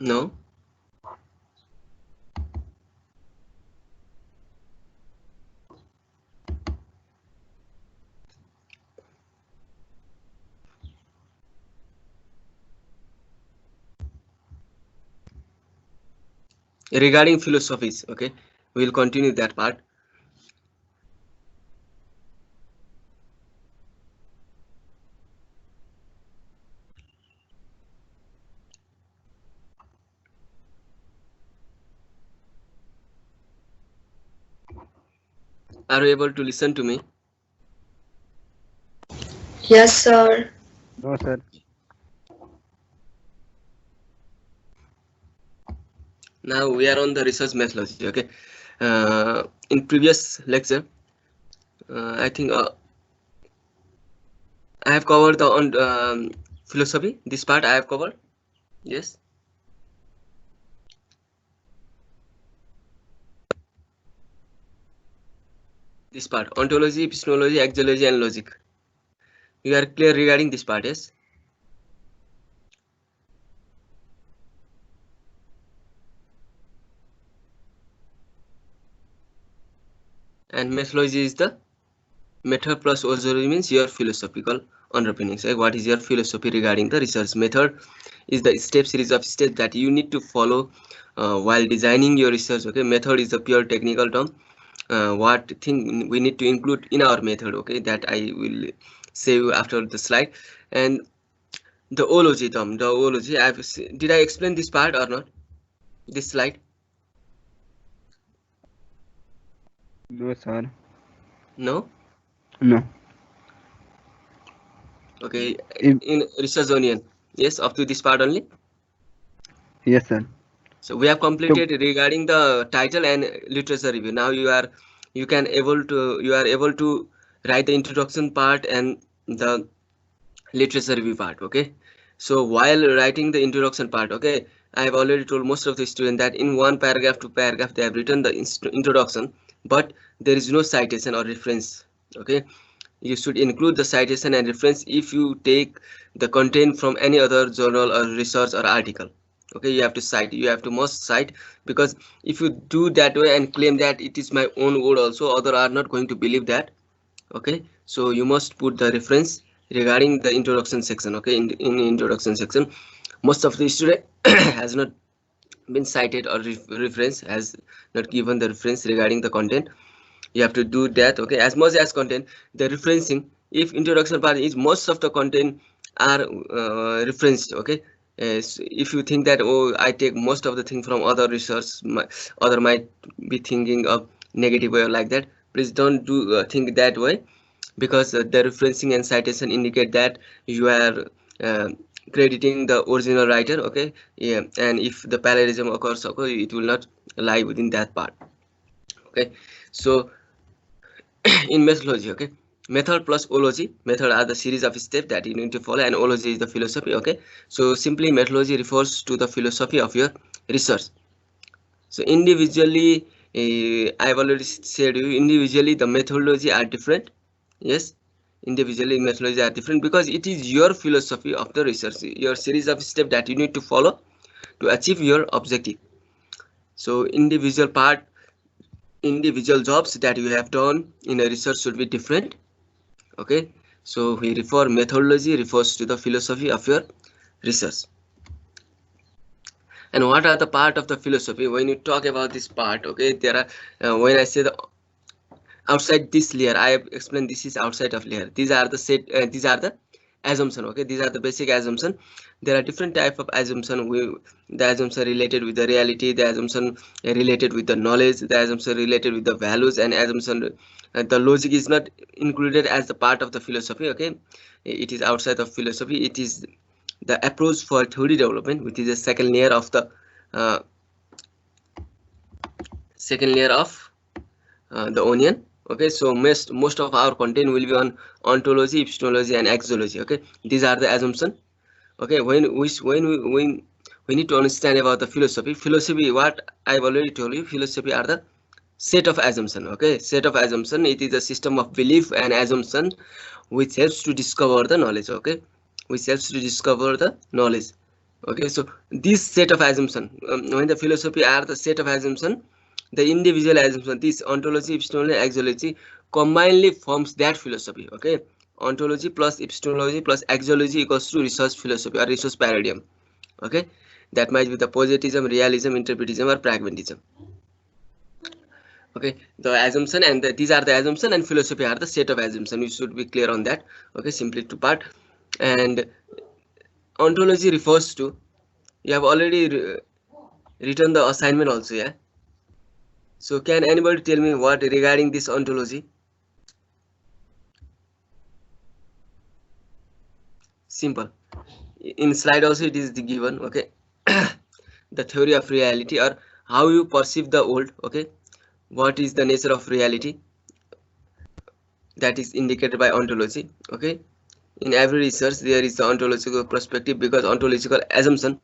No. Regarding philosophies, okay, we'll continue that part. Are you able to listen to me? Yes, sir. No, sir. Now we are on the research methodology, okay. In previous lecture, I think I have covered the on philosophy. This part I have covered. Yes. This part, ontology, epistemology, axiology, and logic. You are clear regarding this part, yes? And methodology is the method plus ontology means your philosophical underpinnings. Right? What is your philosophy regarding the research? Method is the step series of steps that you need to follow while designing your research. Okay, method is a pure technical term. What thing we need to include in our method? Okay, that I will say after the slide. And the ology term, the ology. Did I explain this part or not? This slide? No, sir. No. No. Okay, If, in research onion. Yes, up to this part only. yes, sir. So we have So, completed regarding the title and literature review. Now you are able to write the introduction part and the literature review part. Okay. So while writing the introduction part, okay, I have already told most of the students that in one paragraph to paragraph they have written the introduction, but there is no citation or reference. Okay, you should include the citation and reference if you take the content from any other journal or research or article. Okay, you have to cite, you have to must cite, because if you do that way and claim that it is my own word also, other are not going to believe that. Okay, so you must put the reference regarding the introduction section. Okay, in introduction section, most of the student has not been cited or reference, has not given the reference regarding the content. You have to do that. Okay, as much as content, the referencing, if introduction part is most of the content are referenced. Okay, if you think that, oh, I take most of the thing from other research, other might be thinking of negative way or like that. Please don't do think that way, because the referencing and citation indicate that you are uh, crediting the original writer. Okay, yeah, and if the parallelism occurs, okay, it will not lie within that part. Okay, so in methodology, okay, method plus ology. Method are the series of steps that you need to follow, and ology is the philosophy. Okay, so simply methodology refers to the philosophy of your research. So individually, I've already said you, individually the methodology are different. Yes, individually methodology are different because it is your philosophy of the research, your series of steps that you need to follow to achieve your objective. So individual jobs that you have done in a research should be different. Okay, so we refer methodology refers to the philosophy of your research. And what are the part of the philosophy when you talk about this part? Okay, there are when I say the outside this layer, I have explained this is outside of layer. These are the these are the assumption. Okay, these are the basic assumption. There are different type of assumption. The assumption related with the reality, the assumption related with the knowledge, the assumption related with the values, and assumption the logic is not included as the part of the philosophy. Okay, it is outside of philosophy. It is the approach for theory development, which is the uh, second layer of the onion. Okay, so most of our content will be on ontology, epistemology, and axiology. Okay, these are the assumption. Okay, when we need to understand about the philosophy, what I've already told you, philosophy are the set of assumption. Okay, set of assumption, it is a system of belief and assumption which helps to discover the knowledge. Okay, which helps to discover the knowledge. Okay, so this set of assumption, when the philosophy are the set of assumption, the individual assumption, this ontology, epistemology, axiology combinedly forms that philosophy. Okay, ontology plus epistemology plus axiology equals to research philosophy or research paradigm. Okay, that might be the positivism, realism, interpretism, or pragmatism. Okay, the assumption and these are the assumption and philosophy are the set of assumption. You should be clear on that. Okay, simply two part. And ontology refers to, you have already written the assignment also, yeah? So can anybody tell me what regarding this ontology? Simple. In slide also it is the given. Okay, the theory of reality, or how you perceive the world. Okay, what is the nature of reality, that is indicated by ontology. Okay, in every research there is the ontological perspective, because ontological assumption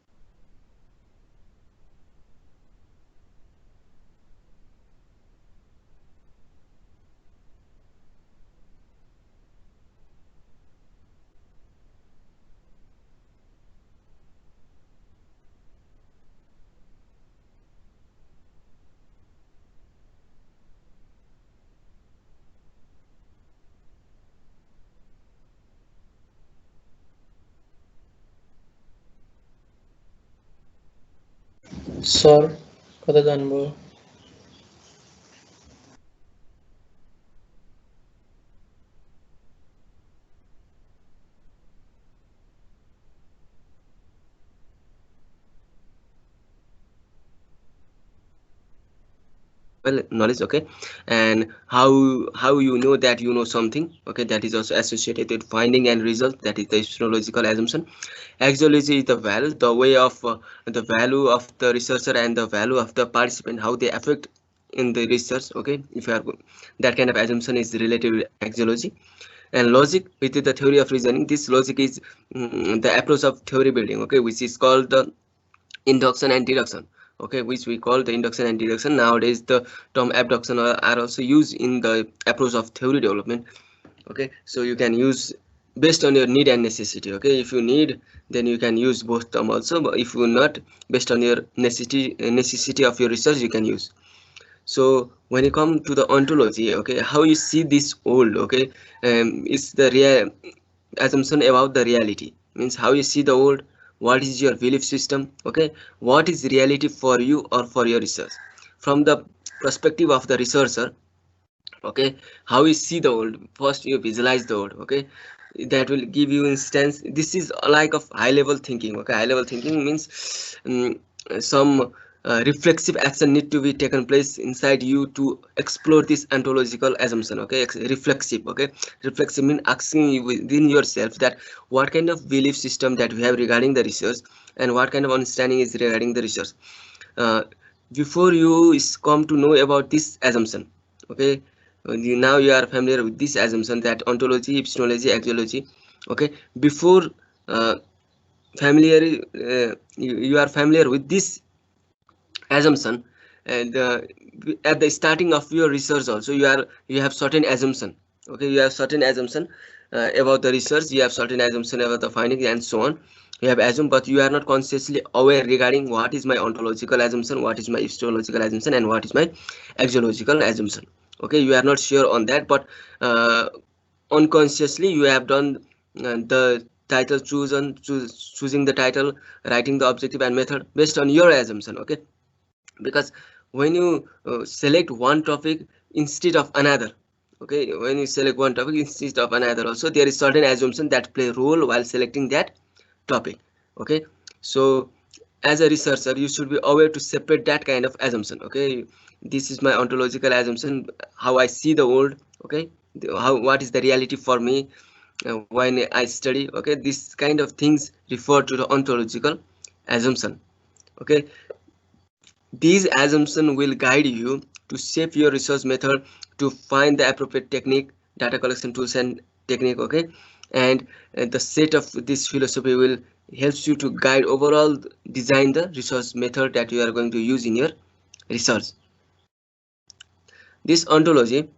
sir কথা জানবো। well knowledge. Okay, and how you know that you know something. Okay, that is also associated with finding and result, that is the epistemological assumption. Axiology is the value, the way of the value of the researcher and the value of the participant, how they affect in the research. Okay, if you are, that kind of assumption is relative axiology. And logic, which is the theory of reasoning. This logic is the approach of theory building. Okay, which is called the induction and deduction. Okay, which we call the induction and deduction. Nowadays the term abduction are also used in the approach of theory development. Okay, so you can use based on your need and necessity. Okay, if you need, then you can use both term also, but if you not, based on your necessity of your research, you can use. So when you come to the ontology, okay, how you see this world. Okay, is the real assumption about the reality, means how you see the world, what is your belief system. Okay, what is reality for you or for your research from the perspective of the researcher. Okay, how you see the world, first you visualize the world. Okay, that will give you instance. This is like of high level thinking. Okay, high level thinking means some reflexive action need to be taken place inside you to explore this ontological assumption. Okay, reflexive. Okay, reflexive means asking you within yourself that what kind of belief system that we have regarding the research, and what kind of understanding is regarding the research before you come to know about this assumption. Okay, now you are familiar with this assumption, that ontology, epistemology, axiology. Okay, before you are familiar with this assumption, and at the starting of your research also you have certain assumption. Okay, you have certain assumption about the research, you have certain assumption about the findings and so on. You have assumed, but you are not consciously aware regarding what is my ontological assumption, what is my epistemological assumption, and what is my axiological assumption. Okay, you are not sure on that, but unconsciously you have done the title choosing the title, writing the objective and method based on your assumption. Okay, because when you select one topic instead of another, okay, when you select one topic instead of another also, there is certain assumption that play role while selecting that topic. Okay, so as a researcher you should be aware to separate that kind of assumption. Okay, this is my ontological assumption, how I see the world. Okay, what is the reality for me when I study. Okay, this kind of things refer to the ontological assumption. Okay, these assumptions will guide you to shape your research method, to find the appropriate technique, data collection tools and technique. Okay, and the set of this philosophy will helps you to guide overall design the research method that you are going to use in your research. this ontology,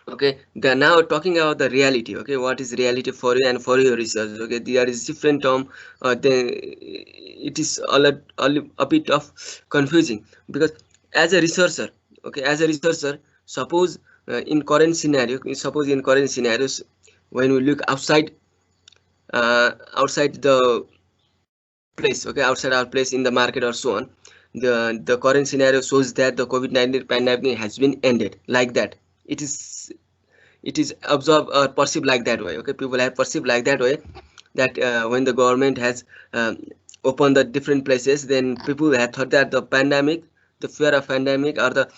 okay, they're now talking about the reality. Okay, what is reality for you and for your research? Okay, there is different term. Then it is a bit of confusing, because as a researcher, okay, as a researcher, suppose in current scenario, suppose in current scenarios, when we look outside outside the place, okay, outside our place in the market or so on, the current scenario shows that the COVID-19 pandemic has been ended, like that. It is observed or perceived like that way. Okay, people have perceived like that way, that when the government has opened the different places, then people have thought that the pandemic, the fear of pandemic, or the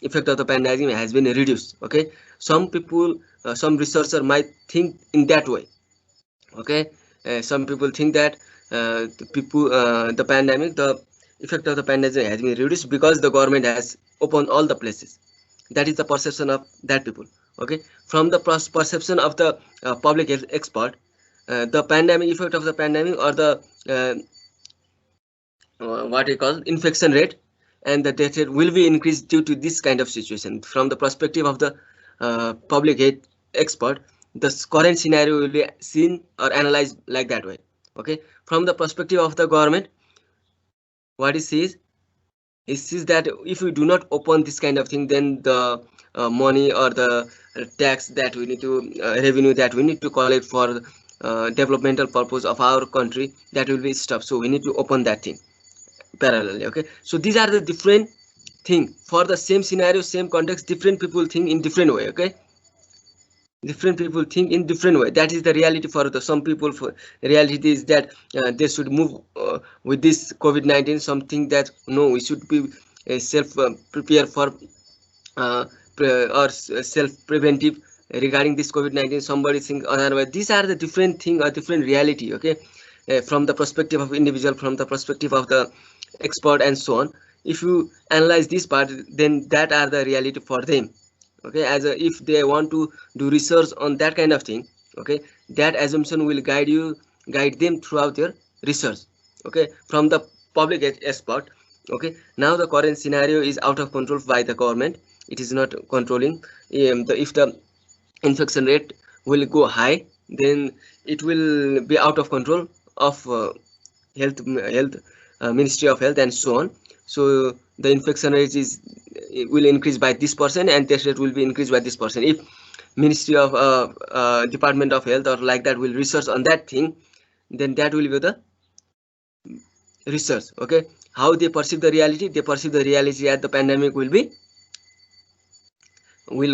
effect of the pandemic has been reduced. Okay, some people, some researcher might think in that way. Okay, some people think that the pandemic, the effect of the pandemic has been reduced because the government has opened all the places. That is the perception of that people. Okay, from the perception of the public health expert, the pandemic effect of the pandemic, or the what we call infection rate and the death rate will be increased due to this kind of situation. From the perspective of the public health expert, the current scenario will be seen or analyzed like that way. Okay, from the perspective of the government, what it sees is that if we do not open this kind of thing, then the money or the tax that we need to revenue that we need to collect for developmental purpose of our country, that will be stopped. So we need to open that thing parallelly. Okay, so these are the different thing for the same scenario, same context, different people think in different way. Okay, different people think in different way. That is the reality for the some people. For reality is that they should move with this COVID-19, something that no, we should be self prepare for or self preventive regarding this COVID-19. Somebody think otherwise. These are the different thing or different reality. Okay, from the perspective of individual, from the perspective of the expert and so on. If you analyze this part, then that are the reality for them. Okay, if they want to do research on that kind of thing, okay, that assumption will guide them throughout their research. Okay, from the public expert. Okay, now the current scenario is out of control by the government. It is not controlling. If the infection rate will go high, then it will be out of control of health Ministry of Health and so on. So the infection rate will increase by this percent, and test rate will be increased by this percent. If Ministry of Department of Health or like that will research on that thing, then that will be the research. Okay, how they perceive the reality, they perceive the reality as the pandemic will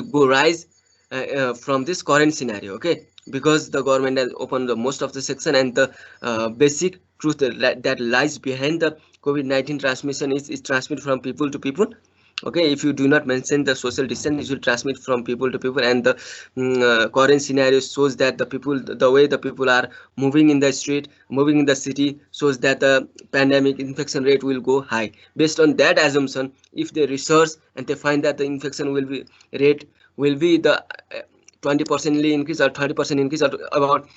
go rise from this current scenario. Okay, because the government has opened the most of the section, and the basic truth that lies behind the COVID-19 transmission is transmitted from people to people. Okay, if you do not mention the social distance, it will transmit from people to people, and the current scenario shows that the way the people are moving in the street, moving in the city, shows that the pandemic infection rate will go high. Based on that assumption, if they research and they find that the infection rate will be the 20% increase or 30% increase, or about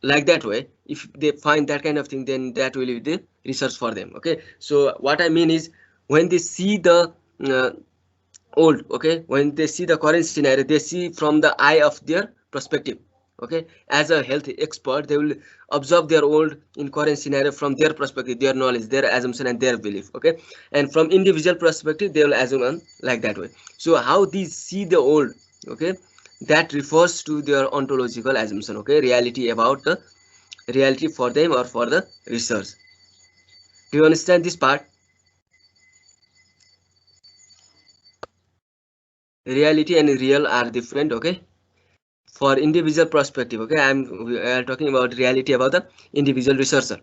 like that way, if they find that kind of thing, then that will be the research for them. Okay, so what I mean is, when they see the uh, old, okay, when they see the current scenario, they see from the eye of their perspective. Okay, as a health expert, they will observe their old in current scenario from their perspective, their knowledge, their assumption, and their belief. Okay, and from individual perspective, they will assume on like that way. So how these see the old, okay, that refers to their ontological assumption. Okay, reality about the reality for them or for the research. Do you understand this part? Reality and real are different. Okay, for individual perspective. Okay, we are talking about reality about the individual researcher.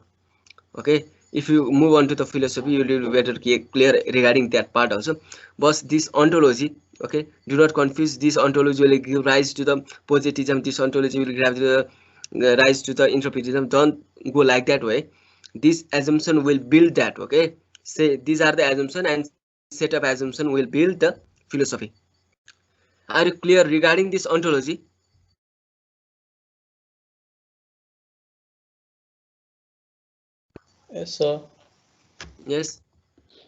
Okay, if you move on to the philosophy, you will be better clear regarding that part also. But this ontology, okay, do not confuse. This ontology will give rise to the positivism, this ontology will give the rise to the interpretism. Don't go like that way. This assumption will build that. Okay, say these are the assumption, and set of assumption will build the philosophy. Are you clear regarding this ontology? Yes, sir. Yes,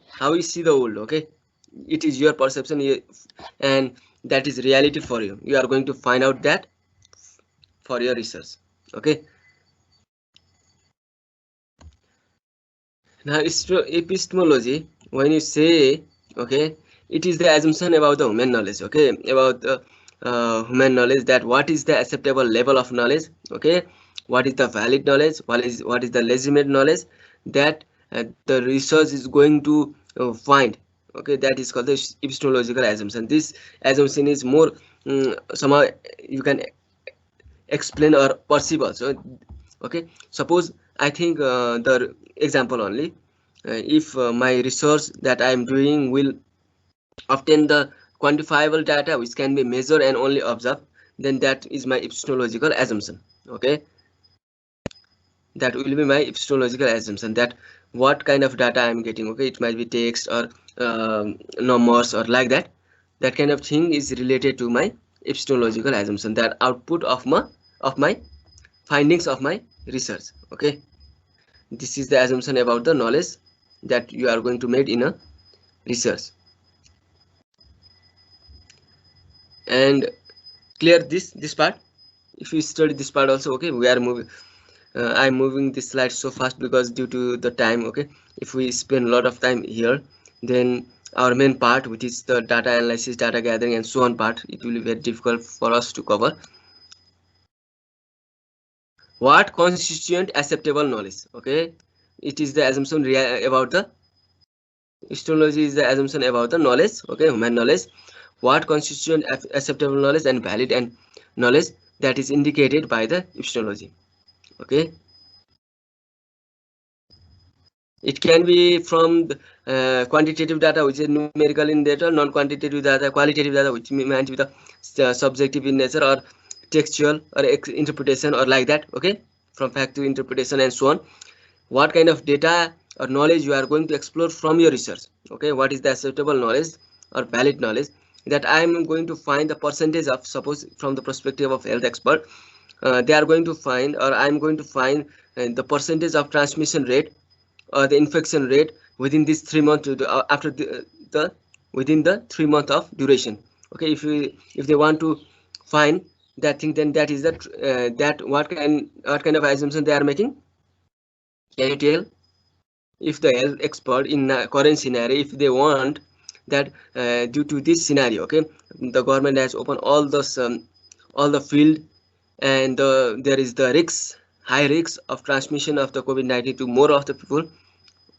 how you see the world. Okay, it is your perception, and that is reality for you. You are going to find out that for your research. Okay. Now, epistemology, when you say, okay, it is the assumption about the human knowledge, okay, about the human knowledge, that what is the acceptable level of knowledge, okay, what is the valid knowledge, what is the legitimate knowledge that the research is going to find, okay, that is called the epistemological assumption. This assumption is more somehow you can explain or perceive also. Okay, suppose I think the example only, if my research that I am doing will obtain the quantifiable data which can be measured and only observed, then that is my epistemological assumption. Okay, that will be my epistemological assumption, that what kind of data I am getting. Okay, it might be text or numbers or like that. That kind of thing is related to my epistemological assumption, that output of my findings of my research. Okay, this is the assumption about the knowledge that you are going to make in a research. And clear this part. If you study this part also, okay, we are moving, I'm moving this slide so fast because due to the time. Okay, if we spend a lot of time here, then our main part, which is the data analysis, data gathering and so on part, it will be very difficult for us to cover. What constitutes acceptable knowledge? Okay, it is the assumption about the epistemology is the assumption about the knowledge, okay, human knowledge. What constitutes acceptable knowledge and valid and knowledge, that is indicated by the epistemology. Okay, it can be from the, quantitative data, which is numerical in data, non-quantitative data, qualitative data, which meant with the subjective in nature, or textual or interpretation or like that. Okay, from fact to interpretation and so on. What kind of data or knowledge you are going to explore from your research? Okay, what is the acceptable knowledge or valid knowledge, that I am going to find the percentage of, suppose from the perspective of health expert, they are going to find, or I am going to find the percentage of transmission rate or the infection rate within this 3 months to the, after the within the 3 month of duration. Okay, if they want to find that thing, then that is that what kind of assumption they are making. Can you tell? If the health expert in current scenario, if they want that due to this scenario, okay, the government has opened all the field, and there is the high risk of transmission of the COVID-19 to more of the people.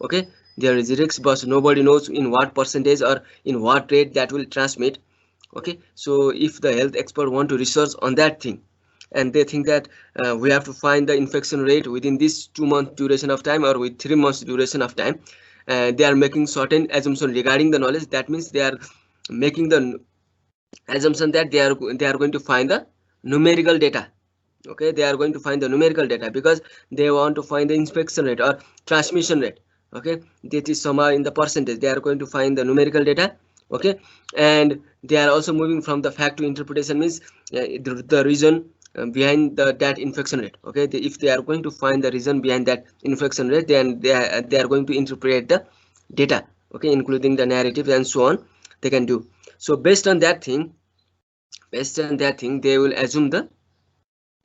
Okay, there is a risk, but nobody knows in what percentage or in what rate that will transmit. Okay, so if the health expert want to research on that thing, and they think that we have to find the infection rate within this 2 month duration of time or with 3 months duration of time, they are making certain assumption regarding the knowledge. That means they are making the assumption that they are going to find the numerical data. Okay, they are going to find the numerical data because they want to find the infection rate or transmission rate. Okay, that is somehow in the percentage, they are going to find the numerical data. Okay, and they are also moving from the fact to interpretation, means the reason behind that infection rate. Okay, if they are going to find the reason behind that infection rate, then they are going to interpret the data. Okay, including the narrative and so on, they can do. So based on that thing, they will assume the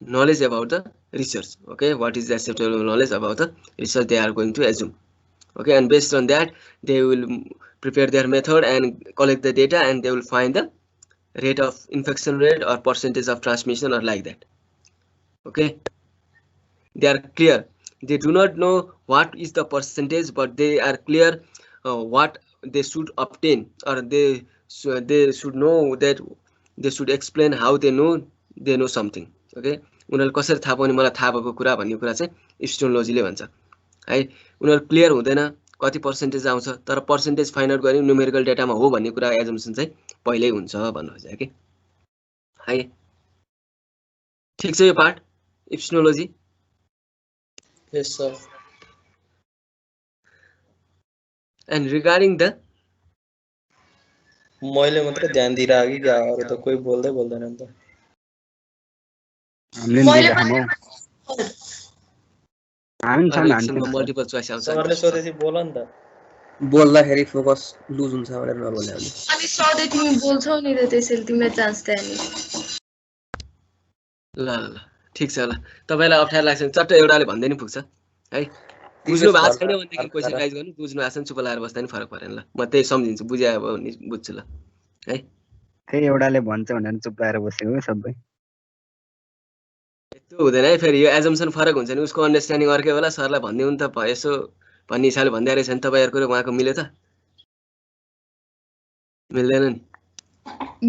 knowledge about the research. Okay, what is the acceptable knowledge about the research they are going to assume. Okay, and based on that, they will prepare their method and collect the data, and they will find the rate of infection rate or percentage of transmission or like that. Okay, they are clear. They do not know what is the percentage, but they are clear what they should obtain, or they should know that they should explain how they know something. Okay, उनीहरुले कसरी थाहा पाउने, मलाई थाहा भएको कुरा भन्ने कुरा चाहिँ एपिस्टेमोलोजीले भन्छ है। उनीहरु क्लियर हुँदैन कति पर्सेन्टेज आउँछ, तर पर्सेन्टेज फाइन्ड आउट गर्ने न्युमेरिकल डेटामा हो भन्ने कुरा एजम्पसन चाहिँ पहिल्यै हुन्छ भन्नु खोजेको के है। ठीक छ यो part एपिस्टेमोलोजी। Yes, sir. And regarding the मैले मात्र ध्यान दिइरहेको कि क्या, अरू त कोही बोल्दैन नि त। हामीले दिइराख्नु हामी छन्, हामी मल्टिपल चोइस आउँछ। सरले सोधेपछि बोल नि त। बोल्दाखेरि फोकस लुज हुन्छ भनेर नबोले भने अनि सधैँ तिमी बोल्छौ नि त त्यसैले तिमीलाई चान्स दिए नि ल ल ल ठिक छ ल तपाईँलाई अप्ठ्यारो लाग्छ भने चट्ट एउटाले भन्दै नि पुग्छ है बुझ्नु भएको छैन भनेदेखि क्वेसन राइज गर्नु बुझ्नु आएको छ भने चुप लाएर बस्दा नि फरक परेन ल म त्यही सम्झिन्छु बुझे अब भने बुझ्छु ल है त्यही एउटाले भन्छ भनेर चुप लाएर बसेको हो सबै त्यो हुँदैन है फेरि यो एजम्सन फरक हुन्छ नि उसको अन्डरस्ट्यान्डिङ अर्कै होला सरलाई भनिदिउँ नि त यसो भन्ने हिसाबले भन्दै रहेछ नि तपाईँहरूको र उहाँको मिल्यो त मिल्दैन नि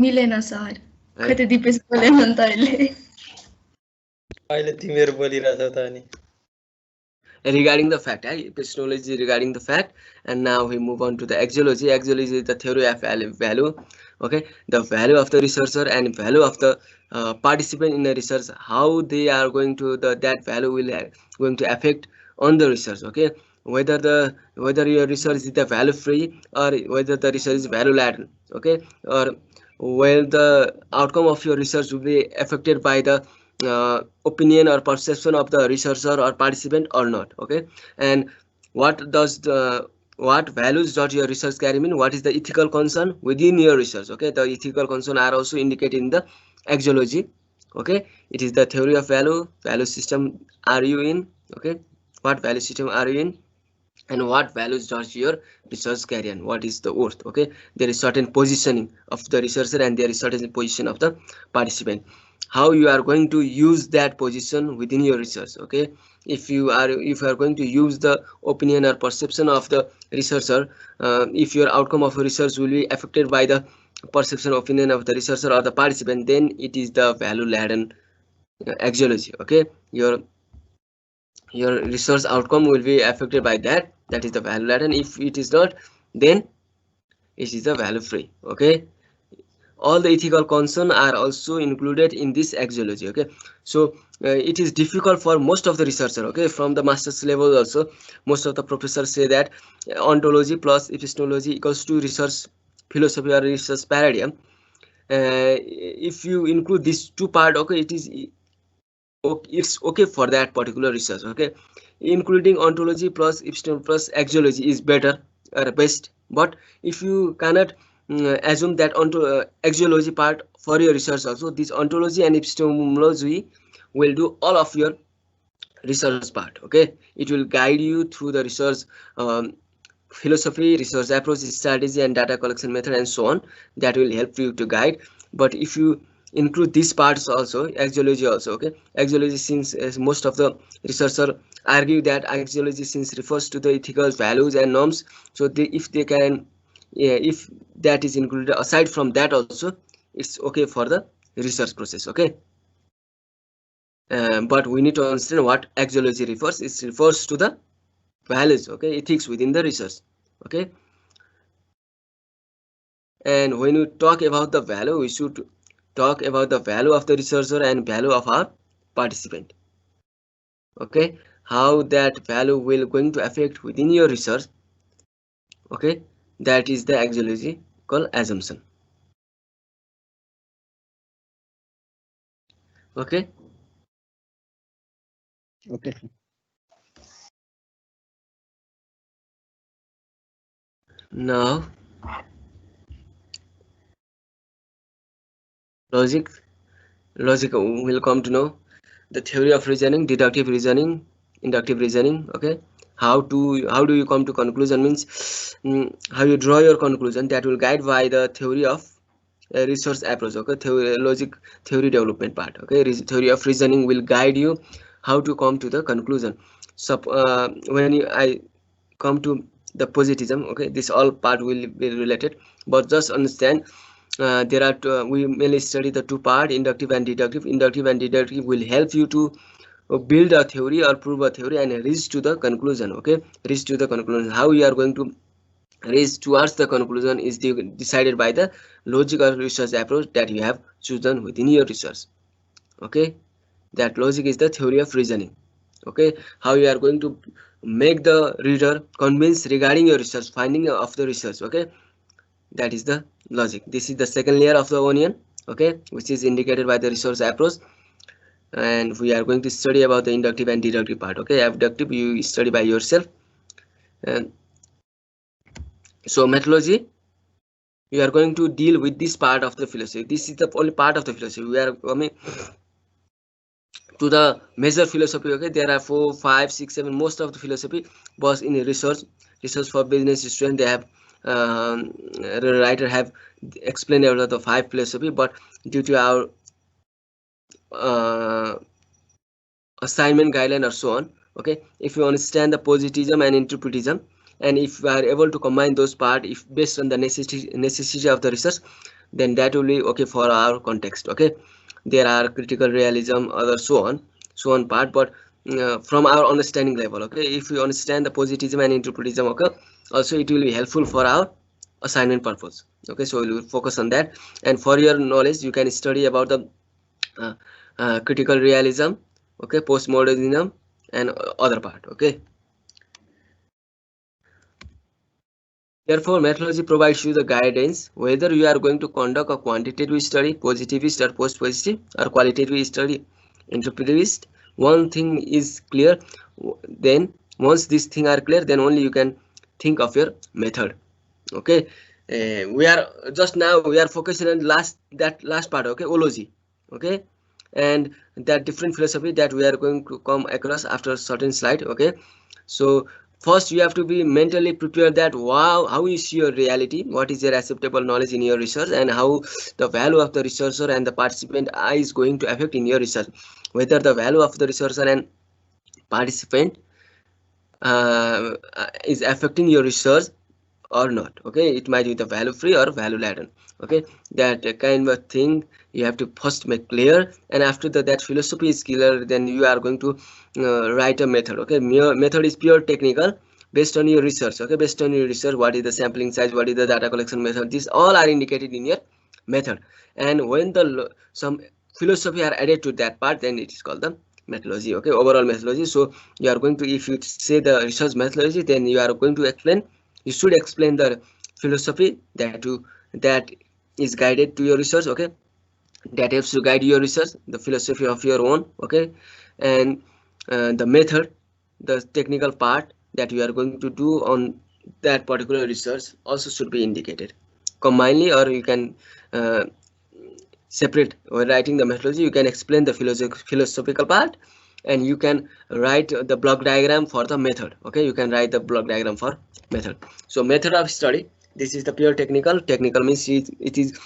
मिलेन सर खै त दिपेश बोलेन नि त अहिले अहिले तिमीहरू बोलिरहेछौ त अनि regarding the fact, epistemology regarding the fact, and now we move on to the axiology. Axiology is the theory of value. Okay, the value of the researcher and value of the participant in the research, how they are going to that value will going to affect on the research. Okay, whether your research is the value free or whether the research is value laden. Okay, or whether the outcome of your research will be affected by the opinion or perception of the researcher or participant or not. Okay, and what values does your research carry mean? What is the ethical concern within your research? Okay, the ethical concern are also indicated in the axiology. Okay, it is the theory of value system are you in? Okay, what value system are you in, and what values does your research carry on? What is the worth? Okay, there is certain positioning of the researcher and there is certain position of the participant. How you are going to use that position within your research. Okay, if you are going to use the opinion or perception of the researcher, if your outcome of research will be affected by the perception opinion of the researcher or the participant, then it is the value laden axiology. Okay, your research outcome will be affected by that is the value laden. If it is not, then it is the value free. Okay, all the ethical concern are also included in this axiology. Okay, so it is difficult for most of the researcher. Okay, from the master's level also most of the professors say that ontology plus epistemology equals to research philosophy or research paradigm. If you include these two part, okay, it's okay for that particular research. Okay, including ontology plus epistemology plus axiology is better or best, but if you cannot assume that onto axiology part for your research also, this ontology and epistemology will do all of your research part. Okay, it will guide you through the research philosophy, research approach, strategy and data collection method and so on. That will help you to guide. But if you include these parts also, axiology also, okay, axiology, since most of the researchers argue that axiology since refers to the ethical values and norms, so if they can, if that is included aside from that also, it's okay for the research process. Okay, but we need to understand what axiology refers. It refers to the values, okay, ethics within the research. Okay, and when we talk about the value, we should talk about the value of the researcher and value of our participant. Okay, how that value will going to affect within your research. Okay, that is the axiology called assumption. Okay, okay. now logic will come to know the theory of reasoning, deductive reasoning, inductive reasoning. Okay, how do you come to conclusion means how you draw your conclusion, that will guide by the theory of research approach. Okay, theory development part. Okay, theory of reasoning will guide you how to come to the conclusion. So when I come to the positivism, okay, this all part will be related, but just understand there are we mainly study the two part, inductive and deductive. Inductive and deductive will help you to build a theory or prove a theory and reach to the conclusion. Okay, reach to the conclusion. How you are going to reach towards the conclusion is decided by the logical research approach that you have chosen within your research. Okay, that logic is the theory of reasoning. Okay, how you are going to make the reader convinced regarding your research finding of the research. Okay, that is the logic. This is the second layer of the onion. Okay, which is indicated by the research approach, and we are going to study about the inductive and deductive part. Okay, abductive you study by yourself, and So methodology, we are going to deal with this part of the philosophy. This is the only part of the philosophy. We are coming to the major philosophy. Okay, there are 4, 5, 6, 7. Most of the philosophy was in research for business student. They have the writer have explained about the 5 philosophy, but due to our assignment guideline or so on, okay, if you understand the positivism and interpretism, and if we are able to combine those part, if based on the necessity of the research, then that will be okay for our context. Okay, there are critical realism, other so on part, but from our understanding level, okay, if we understand the positivism and interpretism, okay, also it will be helpful for our assignment purpose. Okay, so we will focus on that, and for your knowledge you can study about the critical realism, okay, postmodernism and other part. Okay, therefore methodology provides you the guidance whether you are going to conduct a quantitative study, positivist or post-positive, or qualitative study, interpretivist. One thing is clear, then once these things are clear, then only you can think of your method. Okay, we are just now we are focusing on that last part. Okay, ology. Okay, and that different philosophy that we are going to come across after a certain slide. Okay, so first you have to be mentally prepared that how is your reality, what is your acceptable knowledge in your research, and how the value of the researcher and the participant is going to affect in your research, whether the value of the researcher and participant is affecting your research or not. Okay, it might be the value free or value laden. Okay, that kind of thing you have to first make clear, and after that philosophy is clear, then you are going to write a method. Okay, method is pure technical based on your research. Okay, based on your research, what is the sampling size, what is the data collection method, these all are indicated in your method, and when the some philosophy are added to that part, then it is called the methodology. Okay, overall methodology. So you are going to, if you say the research methodology, then you are going to explain, you should explain the philosophy that is guided to your research. Okay, that helps to guide your research, the philosophy of your own. Okay, and the method, the technical part that you are going to do on that particular research also should be indicated combinedly, or you can separate. When writing the methodology, you can explain the philosophical part, and you can write the block diagram for the method. Okay, you can write the block diagram for method. So method of study, this is the pure technical. Technical means it is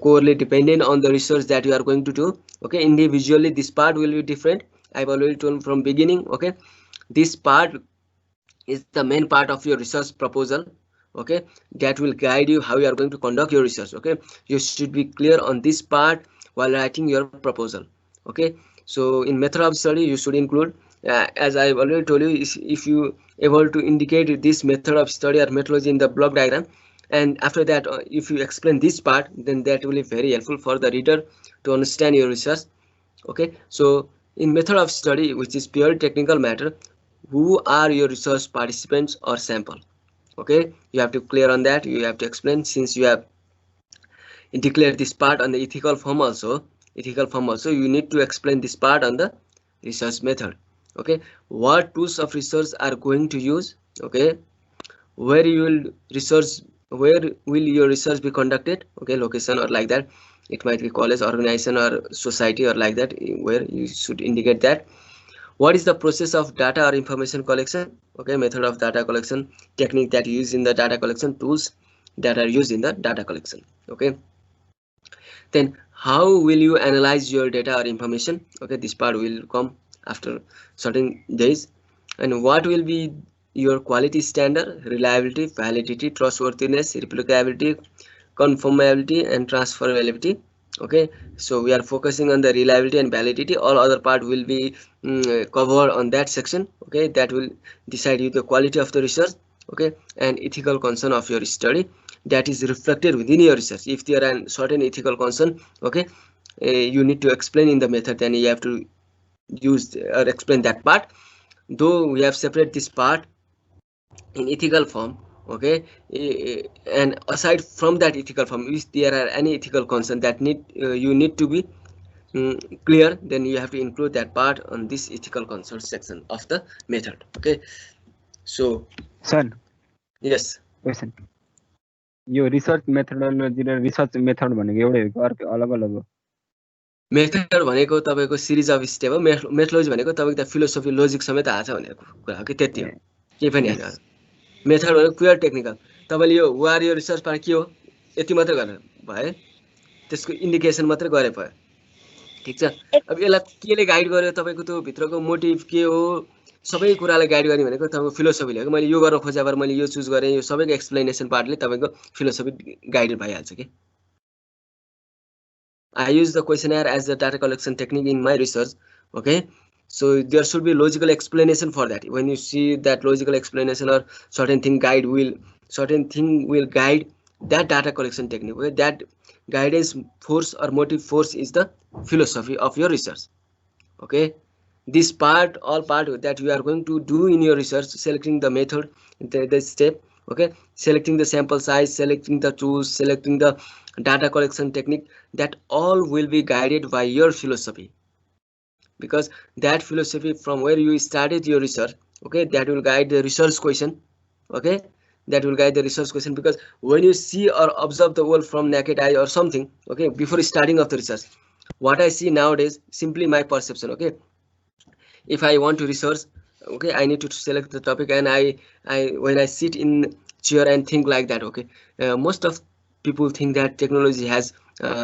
corely dependent on the research that you are going to do. Okay, individually this part will be different. I've already told from beginning. Okay, this part is the main part of your research proposal. Okay, that will guide you how you are going to conduct your research. Okay, you should be clear on this part while writing your proposal. Okay, so in method of study you should include, as I've already told you, if you able to indicate this method of study or methodology in the block diagram, and after that if you explain this part, then that will be very helpful for the reader to understand your research. Okay, so in method of study, which is pure technical matter, who are your research participants or sample? Okay, you have to clear on that. You have to explain, since you have declared this part on the ethical form also, you need to explain this part on the research method. Okay, what tools of research are going to use? Okay, where you will research, where will your research be conducted? Okay, location or like that, it might be college, organization or society or like that, where you should indicate that. What is the process of data or information collection? Okay, method of data collection, technique that you use in the data collection, tools that are used in the data collection. Okay, then how will you analyze your data or information? Okay, this part will come after certain days. And what will be your quality standard? Reliability, validity, trustworthiness, replicability, conformability and transferability. Okay, so we are focusing on the reliability and validity. All other part will be covered on that section. Okay, that will decide you the quality of the research. Okay, and ethical concern of your study, that is reflected within your research. If there are certain ethical concern, okay, you need to explain in the method, then you have to use or explain that part. Though we have separated this part in ethical form. Okay, and aside from that ethical form, if there are any ethical concern that you need to be clear, then you have to include that part on this ethical concern section of the method. Okay, so Son, yes, question. Yo research methodology raw research method भनेको एउटै हो कि अर्को अलग अलग हो? Method भनेको तपाईँको सिरिज अफ स्टेप हो, मेथोडोलोजी भनेको तपाईँको त्यहाँ फिलोसफी लोजिक समेत आएको छ भनेको कुरा हो कि त्यति हो, केही पनि होइन। मेथड भनेको प्योर टेक्निकल। तपाईँले यो वार यो रिसर्च पार्ट के हो यति मात्रै गरेर भयो, त्यसको इन्डिकेसन मात्रै गरे भयो, ठिक छ। अब यसलाई केले गाइड गर्यो, तपाईँको त्यो भित्रको मोटिभ के हो, सबै कुरालाई गाइड गर्ने भनेको तपाईँको फिलोसफीले हो कि मैले यो गर्न खोजेँ भएर मैले यो चुज गरेँ, यो सबैको एक्सप्लेनेसन पार्टले तपाईँको फिलोसफी गाइडेड भइहाल्छ कि। I use the questionnaire as the data collection technique in my research. Okay, so there should be logical explanation for that. When you see that logical explanation or certain thing will guide that data collection technique. Okay? That guidance force or motive force is the philosophy of your research. Okay, this part, all part that you are going to do in your research, selecting the method, the step, okay, selecting the sample size, selecting the tools, selecting the data collection technique, that all will be guided by your philosophy, because that philosophy from where you started your research, okay, that will guide the research question. Okay, that will guide the research question, because when you see or observe the world from naked eye or something, okay, before starting of the research, what I see nowadays simply my perception. Okay, if I want to research, okay, I need to select the topic, and I when I sit in chair and think like that, okay, most of people think that technology has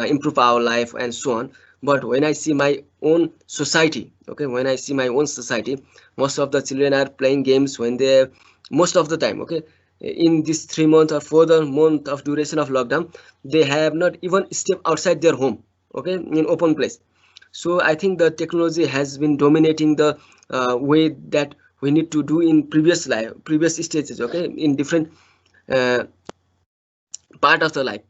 improved our life and so on. But when I see my own society, okay, when I see my own society, most of the children are playing games when they, most of the time, okay, in this 3 month or 4 month of duration of lockdown, they have not even stepped outside their home, okay, in open place. So I think the technology has been dominating the way that we need to do in previous stages, okay, in different part of the life.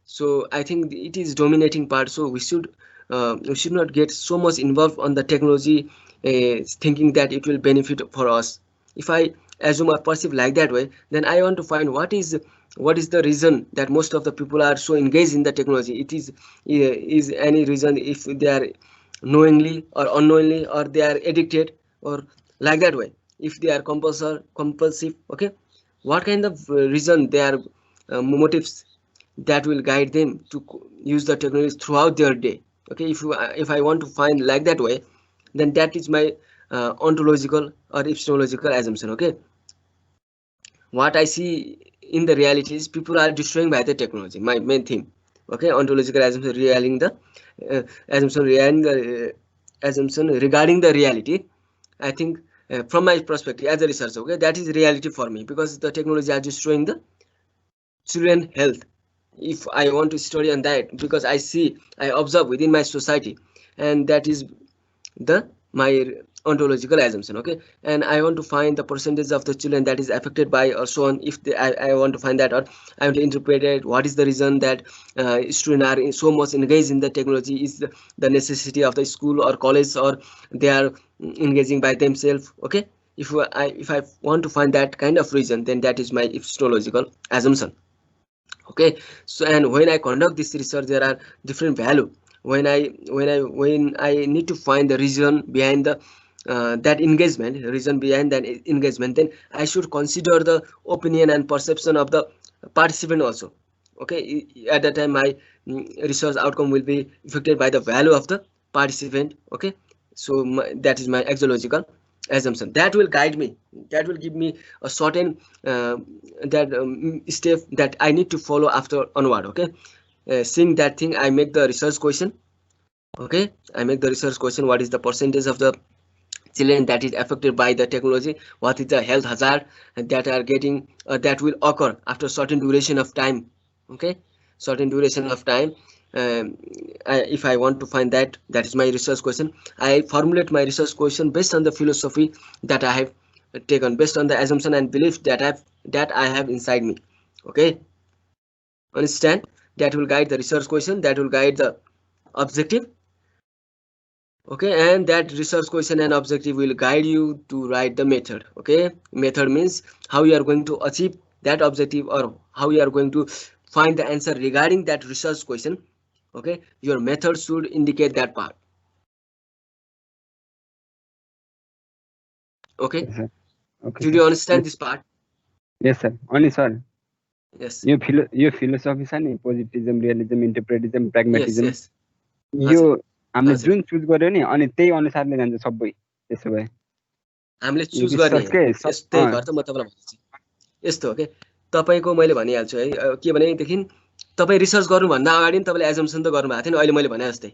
So I think it is dominating part. So we should not get so much involved on the technology, thinking that it will benefit for us. If I assume or perceive like that way, then I want to find what is the reason that most of the people are so engaged in the technology. It is any reason, if they are knowingly or unknowingly, or they are addicted, or like that way, if they are compulsive, okay, what kind of reason they are, motives that will guide them to use the technology throughout their day. Okay, if I want to find like that way, then that is my ontological or epistemological assumption. Okay, what I see in the reality is people are destroying by the technology, my main theme. Okay, ontological assumption regarding the assumption regarding the reality. I think from my perspective as a researcher, okay, that is reality for me, because the technology are destroying the children health. If I want to study on that, because I observe within my society, and that is my ontological assumption. Okay, and I want to find the percentage of the children that is affected by or so on. If I want to find that, or I want to interpret it, what is the reason that students are so much engaged in the technology? Is the necessity of the school or college, or they are engaging by themselves? Okay, if I want to find that kind of reason, then that is my epistemological assumption. Okay, so and when I conduct this research, there are different value. When I need to find the reason behind the that engagement, then I should consider the opinion and perception of the participant also. Okay, at that time my research outcome will be affected by the value of the participant. Okay, so that is my axiological assumption that will guide me, that will give me a certain step that I need to follow after onward. Okay, seeing that thing, I make the research question. Okay, I make the research question, what is the percentage of the children that is affected by the technology, what is the health hazard that are getting that will occur after certain duration of time. Okay, certain duration of time. If I want to find that is my research question. I formulate my research question based on the philosophy that I have taken, based on the assumption and belief that I have inside me. Okay, understand? That will guide the research question, that will guide the objective. Okay, and that research question and objective will guide you to write the method. Okay, method means how you are going to achieve that objective, or how you are going to find the answer regarding that research question. Okay, your method should indicate that part. Okay, Yes, sir. Okay, did sir. you understand Yes. this part? Yes, sir. Only, sir. Yes यो philosophy छ नि पोजिटिभिजम realism इन्टरप्रेटिजम प्र्याग्मेटिजम yes यो हामीले हजुर। जुन choose गर्यो नि अनि त्यही अनुसारले जान्छ सबै त्यसो भए हामीले यो चुज गर्ने research के सब त्यही भएर त म तपाईँलाई भन्छु यस्तो हो के तपाईँको मैले भनिहाल्छु है के भनेदेखि तपाईँ रिसर्च गर्नुभन्दा अगाडि नि तपाईँले एजम्सन त गर्नुभएको थियो नि अहिले मैले भने जस्तै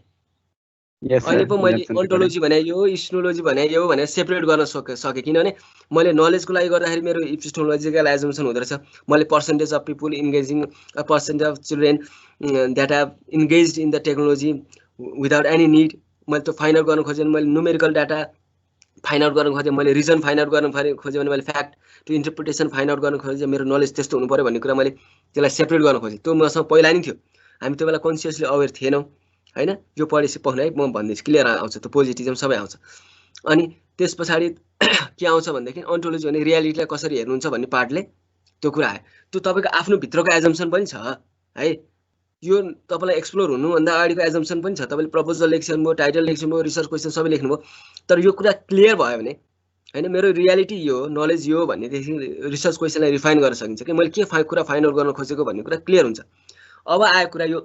yes अहिले sir, पो मैले assumption त ओन्टोलोजी बनाइयो इस्नोलोजी बनाइयो भनेर सेपरेट गर्न सकेँ किनभने मैले नलेजको लागि गर्दाखेरि मेरो इपिस्टेमोलोजिकल एजम्सन हुँदो रहेछ मैले percentage of people engaging percentage of children that have engage in the technology without any need मैले त्यो फाइन्ड आउट गर्न खोजेँ मैले न्युमेरिकल डाटा फाइन्ड आउट गर्न खोजेँ मैले रिजन फाइन्ड आउट गर्न खोजेँ भने मैले फ्याक्ट त्यो इन्टरप्रिटेसन फाइन्ड आउट गर्न खोजेँ मेरो नलेज त्यस्तो हुनु पऱ्यो भन्ने कुरा मैले त्यसलाई सेपरेट गर्न खोजेँ त्यो मसँग पहिला नै थियो हामी त्यो बेला कन्सियसली अवेर थिएनौँ होइन यो पढेपछि पढ्नु है म भन्दैछु क्लियर आउँछ त्यो पोजिटिभम सबै आउँछ अनि त्यस पछाडि के आउँछ भनेदेखि ओन्टोलोजी भने रियालिटीलाई कसरी हेर्नुहुन्छ भन्ने पार्टले त्यो कुरा आयो त्यो तपाईँको आफ्नो भित्रको एजम्सन पनि छ है यो तपाईँलाई एक्सप्लोर हुनुभन्दा अगाडिको एजम्सन पनि छ तपाईँले प्रपोजल लेख्नुभयो टाइटल लेख्नुभयो रिसर्च क्वेसन सबै लेख्नुभयो तर यो कुरा क्लियर भयो भने होइन मेरो रियालिटी यो नलेज यो भनेदेखि रिसर्च क्वेसनलाई रिफाइन गर्न सकिन्छ कि मैले के कुरा फाइन्ड आउट गर्न खोजेको भन्ने कुरा क्लियर हुन्छ अब आयो कुरा यो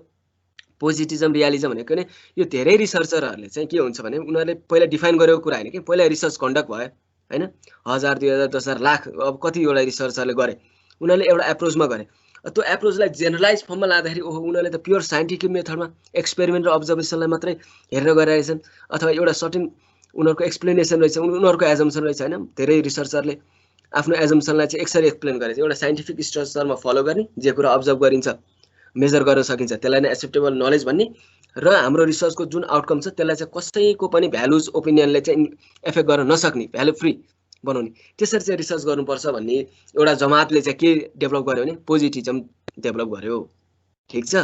पोजिटिभम रियालिजम भनेको नि यो धेरै रिसर्चरहरूले चाहिँ के हुन्छ भने उनीहरूले पहिला डिफाइन गरेको कुरा होइन कि पहिला रिसर्च कन्डक्ट भयो होइन 1000 2000 10,000 लाख अब कतिवटा रिसर्चरले गरे उनीहरूले एउटा एप्रोचमा गरे त्यो एप्रोचलाई जेनरलाइज फर्ममा लाँदाखेरि ओहो उनीहरूले त प्योर साइन्टिफिक मेथडमा एक्सपेरिमेन्ट र अब्जर्भेसनलाई मात्रै हेरेर गरिरहेछन् अथवा एउटा सर्टेन उनीहरूको एक्सप्लेनेसन रहेछ उनीहरूको एजम्सन रहेछ होइन धेरै रिसर्चरले आफ्नो एजम्सनलाई चाहिँ यसरी एक्सप्लेन गरेछ एउटा साइन्टिफिक स्ट्रक्चरमा फलो गर्ने जे कुरा अब्जर्भ गरिन्छ मेजर गर्न सकिन्छ त्यसलाई नै एक्सेप्टेबल नलेज भन्ने र हाम्रो रिसर्चको जुन आउटकम छ त्यसलाई चाहिँ कसैको पनि भ्यालुज ओपिनियनले चाहिँ एफेक्ट गर्न नसक्ने भ्यालु फ्री बनाउने त्यसरी चाहिँ रिसर्च गर्नुपर्छ भन्ने एउटा जमातले चाहिँ के डेभलप गर्यो भने पोजिटिभम डेभलप गर्यो ठिक छ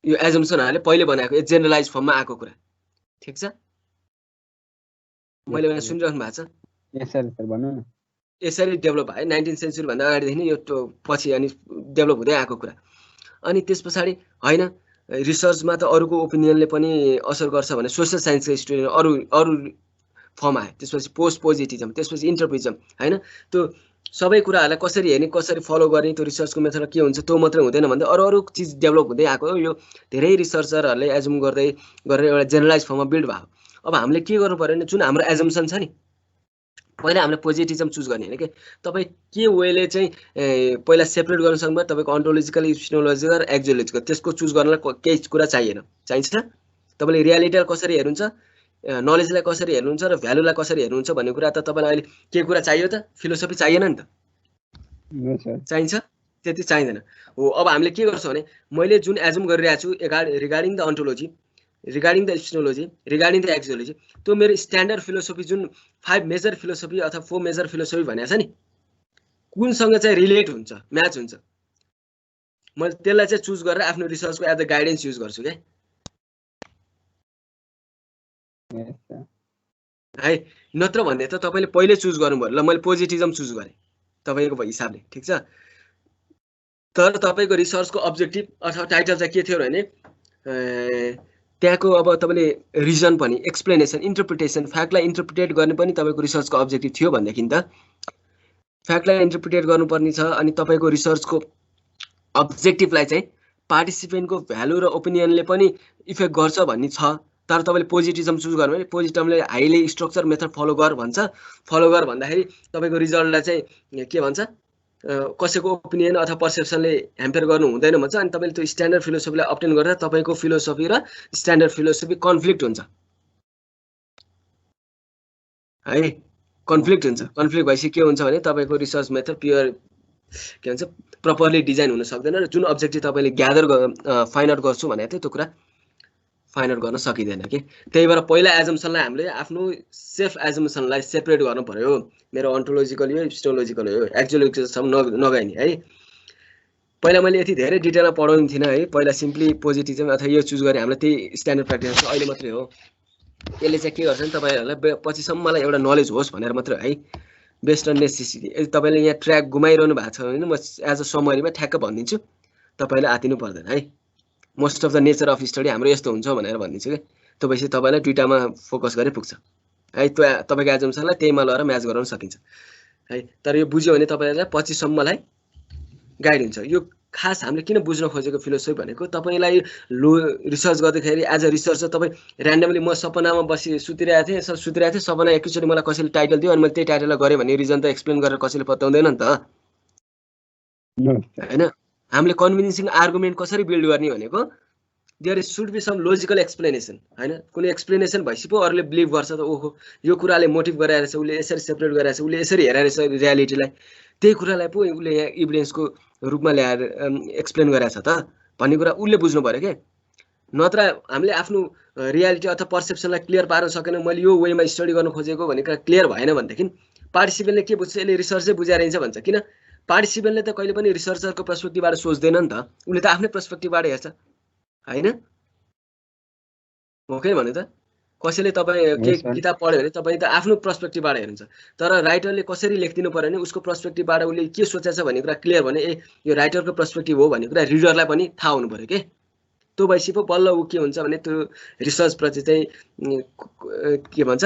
यो एजम्सनहरूले पहिले बनाएको जेनरलाइज फर्ममा आएको कुरा ठिक छ मैले भने सुनिरहनु भएको छ yes sir भन्नु न यसरी डेभलप भयो 19th सेन्चुरी भन्दा अगाडिदेखि नै यो पछि अनि डेभलप हुँदै आएको कुरा अनि त्यस पछाडि होइन रिसर्चमा त अरूको ओपिनियनले पनि असर गर्छ भने सोसियल साइन्सको स्टुडेन्ट अरू फर्म आयो त्यसपछि पोस्ट पोजिटिभम त्यसपछि इन्टरप्रिटिजम होइन त्यो सबै कुराहरूलाई कसरी हेर्ने कसरी फलो गर्ने त्यो रिसर्चको मेथड के हुन्छ त्यो मात्रै हुँदैन भन्दा अरू चिज डेभलप हुँदै आएको यो धेरै रिसर्चरहरूले एजुम गर्दै गरेर एउटा जेनरलाइज फर्ममा बिल्ड भयो अब हामीले के गर्नु पर्यो भने जुन हाम्रो एजम्सन छ नि पहिला हामीले पोजिटिभम चुज गर्ने होइन कि तपाईँ के वेले चाहिँ पहिला सेपरेट गर्न सक्नुभयो तपाईँको अन्टोलोजिकल इपिस्टेमोलोजिकल एक्जियोलोजिकल त्यसको चुज गर्नलाई केही कुरा चाहिन्छ तपाईँले रियालिटीलाई कसरी हेर्नुहुन्छ नलेजलाई कसरी हेर्नुहुन्छ र भ्यालुलाई कसरी हेर्नुहुन्छ भन्ने कुरा त तपाईँलाई अहिले के कुरा चाहियो त फिलोसफी चाहिएन नि त चाहिन्छ त्यति चाहिँदैन हो अब हामीले के गर्छौँ भने मैले जुन एजुम गरिरहेको छु regarding the ontology regarding the epistemology regarding the axiology त्यो मेरो स्ट्यान्डर्ड फिलोसफी जुन 5 मेजर फिलोसफी अथवा 4 मेजर फिलोसफी भनेको छ नि कुनसँग चाहिँ रिलेट हुन्छ म्याच हुन्छ मैले त्यसलाई चाहिँ चुज गरेर आफ्नो रिसर्चको एज द गाइडेन्स युज गर्छु क्या है नत्र भन्ने त तपाईँले पहिले चुज गर्नुभयो ल मैले पोजिटिभम चुज गरेँ तपाईँको हिसाबले ठिक छ तर तपाईँको रिसर्चको अब्जेक्टिभ अथवा टाइटल चाहिँ के थियो भने त्यहाँको अब तपाईँले रिजन पनि एक्सप्लेनेसन इन्टरप्रिटेसन फ्याक्टलाई इन्टरप्रिटेट गर्ने पनि तपाईँको रिसर्चको अब्जेक्टिभ थियो भनेदेखि त फ्याक्टलाई इन्टरप्रिटेट गर्नुपर्ने छ अनि तपाईँको रिसर्चको अब्जेक्टिभलाई चाहिँ पार्टिसिपेन्टको भ्यालु र ओपिनियनले पनि इफेक्ट गर्छ भन्ने छ तर तपाईँले पोजिटिभम चुज गर्नु भने पोजिटिभमले हाइली स्ट्रक्चर मेथड फलो गर भन्छ फलो गर भन्दाखेरि तपाईँको रिजल्टलाई चाहिँ के भन्छ कसैको ओपिनियन अथवा पर्सेप्सनले ह्याम्पर गर्नु हुँदैन भन्छ अनि तपाईँले त्यो स्ट्यान्डर्ड फिलोसफीलाई अप्टेन गर्दा तपाईँको फिलोसफी र स्ट्यान्डर्ड फिलोसफी कन्फ्लिक्ट हुन्छ है कन्फ्लिक्ट हुन्छ कन्फ्लिक्ट भएपछि के हुन्छ भने तपाईँको रिसर्च मेथड प्योर के भन्छ प्रपरली डिजाइन हुन सक्दैन र जुन अब्जेक्टिभ तपाईँले ग्यादर फाइन्ड आउट गर्छु भनेको थियो त्यो कुरा फाइन्ड आउट गर्न सकिँदैन कि त्यही भएर पहिला एजम्सनलाई हामीले आफ्नो सेल्फ एजम्सनलाई सेपरेट गर्नु पर्यो मेरो अन्टोलोजिकल यो इपिस्टेमोलोजिकल हो एक्जियोलोजिकलसम्म नगइने है पहिला मैले यति धेरै डिटेलमा पढाउनु थिइनँ है पहिला सिम्पली पोजिटिभम अथवा यो चुज गरेँ हामीलाई त्यही स्ट्यान्डर्ड प्र्याक्टिस अहिले मात्रै हो यसले चाहिँ के गर्छ भने तपाईँहरूलाई पछिसम्मलाई एउटा नलेज होस् भनेर मात्रै है बेस्ड अन नेसेसिटी यदि तपाईँले यहाँ ट्र्याक घुमाइरहनु भएको छ भने म एज अ समरीमा ठ्याक्क भनिदिन्छु तपाईँले आतिनु पर्दैन है most of the nature of study हाम्रो यस्तो हुन्छ भनेर भनिदिन्छु कि त्यो भएपछि तपाईँलाई दुईटामा फोकस गरे पुग्छ है त्यो तपाईँको एजम्सनलाई त्यहीमा लगेर म्याच गराउन सकिन्छ है। तर यो बुझ्यो भने तपाईहरुलाई 25 सम्मलाई गाइड हुन्छ। यो खास हामीले किन बुझ्न खोजेको फिलोसफी भनेको तपाईलाई रिसर्च गर्दाखेरि एज अ रिसर्चर तपाई र्यान्डमली म सपनामा बसी सुतिरहेको थिएँ सपना एकैचोटी मलाई कसैले टाइटल दियो अनि मैले त्यही टाइटललाई गरेँ भन्ने रिजन त एक्सप्लेन गरेर कसैले बताउँदैन नि त हैन। हामीले कन्भिन्सिङ आर्गुमेन्ट कसरी बिल्ड गर्ने भनेको there should be some logical explanation हैन। कुनै एक्सप्लेनेसन भएपछि पो अरूले बिलिभ गर्छ त ओहो यो कुराले मोटिभ गराएर छ उसले यसरी सेपरेट गराएर छ उसले यसरी हेरेर छ रियालिटीलाई त्यही कुरालाई पो उसले यहाँ इभिडेन्सको रूपमा ल्याएर एक्सप्लेन गराछ त भन्ने कुरा उसले बुझ्नु पर्यो के। नत्र हामीले आफ्नो रियालिटी अथवा पर्सेप्सनलाई क्लियर पार्न सकेन मैले यो वेमा स्टडी गर्न खोजेको भन्ने कुरा क्लियर भएन भनेदेखि पार्टिसिपेन्टले के बुझ्छ यसले रिसर्चै बुझाएर रहन्छ भन्छ। किन पार्टिसिपेन्टले त कहिले पनि रिसर्चरको पर्सपेक्टिभबाट सोच्दैन नि त उसले त आफ्नै पर्सपेक्टिभबाट हेर्छ हैन। हो के भन्नु त कसैले तपाईँ के किताब पढ्यो भने तपाईँ त आफ्नो पर्सपेक्टिभबाट हेर्नुहुन्छ तर राइटरले कसरी लेखिदिनु पर्यो भने उसको पर्सपेक्टिभबाट उसले के सोचेछ भन्ने कुरा क्लियर भने ए यो राइटरको पर्सपेक्टिभ हो भन्ने कुरा रिडरलाई पनि थाहा हुनु पर्यो के। त्यो भएपछि पो बल्ल ऊ के हुन्छ भने त्यो रिसर्चप्रति चाहिँ के भन्छ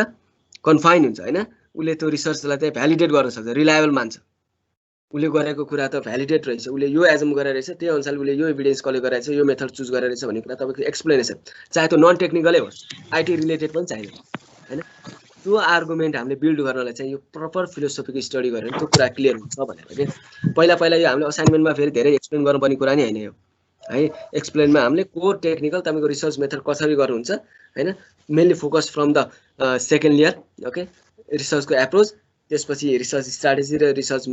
कन्फाइन हुन्छ हैन। उसले त्यो रिसर्चलाई चाहिँ भ्यालिडेट गर्न सक्छ रिलायबल मान्छ उसले गरेको कुरा त भ्यालिडेट रहेछ उसले यो एजम गरेर रहेछ त्यही अनुसारले उसले यो एभिडेन्स कलेक्ट गरेर रहेछ यो मेथड चुज गरेर रहेछ भन्ने कुरा तपाईँको एक्सप्लेनेसन चाहे त्यो नन टेक्निकलै होस् आइटी रिलेटेड पनि चाहियो हैन। त्यो आर्गुमेन्ट हामीले बिल्ड गर्नलाई चाहिँ यो प्रपर फिलोसफीको स्टडी गरेर त्यो कुरा क्लियर हुन्छ भनेर के। पहिला यो हामीले असाइनमेन्टमा फेरि धेरै एक्सप्लेन गर्नुपर्ने कुरा नै हैन यो है। एक्सप्लेनमा हामीले कोर टेक्निकल तपाईँको रिसर्च मेथड कसरी गर्नुहुन्छ हैन mainly focus from the second layer okay रिसर्चको एप्रोच त्यसपछि रिसर्च स्ट्राटेजी र रिसर्च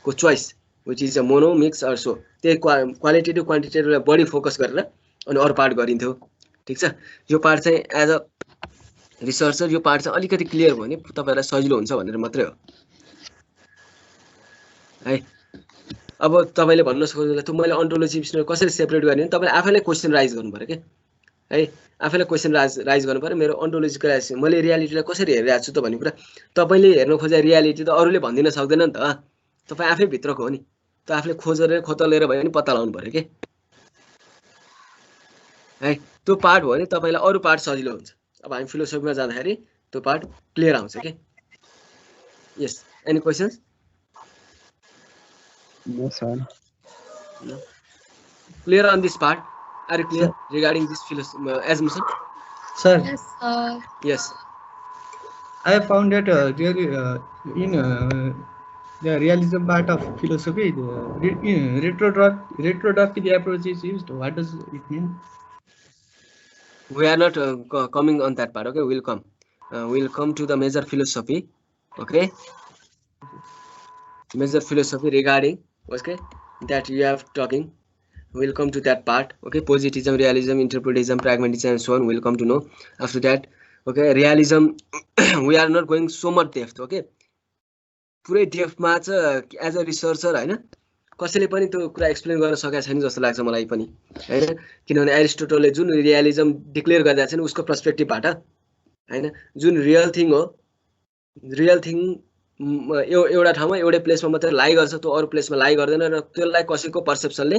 को choice which is a mono mix or so त्यही क्वालिटेटिभ क्वान्टिटेटिभलाई बढी फोकस गरेर अनि अरू पार्ट गरिन्थ्यो ठिक छ। यो पार्ट चाहिँ एज अ रिसर्चर यो पार्ट चाहिँ अलिकति क्लियर भयो भने तपाईहरुलाई सजिलो हुन्छ भनेर मात्रै हो है। अब तपाईले भन्न सक्नुहुन्छ त मैले ओन्टोलोजी विषय कसरी सेपरेट गर्ने तपाईले आफैले क्वेशन राइज गर्नु पर्यो के है। आफैले क्वेशन राइज गर्नु पर्यो मेरो ओन्टोलोजिकल मैले रियालिटीलाई कसरी हेरिरहेको छु त भन्ने कुरा तपाईले हेर्न खोजे रियालिटी त अरूले भनिदिन सक्दैन नि त तपाई आफै भित्रको हो नि त आफूले खोजेर खोतलेर भयो नि पत्ता लगाउनु पर्यो के है। त्यो पार्ट भयो भने तपाईलाई अरू पार्ट सजिलो हुन्छ। अब हामी फिलोसफीमा जाँदाखेरि त्यो पार्ट क्लियर आउँछ के। Yes any questions? No sir. Clear on this part? Are you clear regarding this assumption? Sir, Yes, sir. Yes. I have found that really in the realism part of philosophy, retroductive approach is used. What does it mean? We are not coming on that part. Okay, we'll come. We'll come to the major philosophy. Okay. Major philosophy regarding okay that you have talking. We'll come to that part. Okay, positivism, realism, interpretism, pragmatism, and so on. We'll come to know after that. Okay, realism. We are not going so much depth. Okay, पुरै डेप्थमा चाहिँ as a researcher हैन कसैले पनि त्यो कुरा explain गर्न सकेको छैन जस्तो लाग्छ मलाई पनि हैन। किनभने एरिस्टोटलले जुन रियलिजम डिक्लेयर गर्दा चाहिँ उसको पर्सपेक्टिभबाट हैन जुन रियल थिङ हो रियल थिङ एउटा ठाउँमा एउटै प्लेसमा मात्रै लाई गर्छ त्यो अरू प्लेसमा लाई गर्दैन र त्यसलाई कसैको पर्सेप्सनले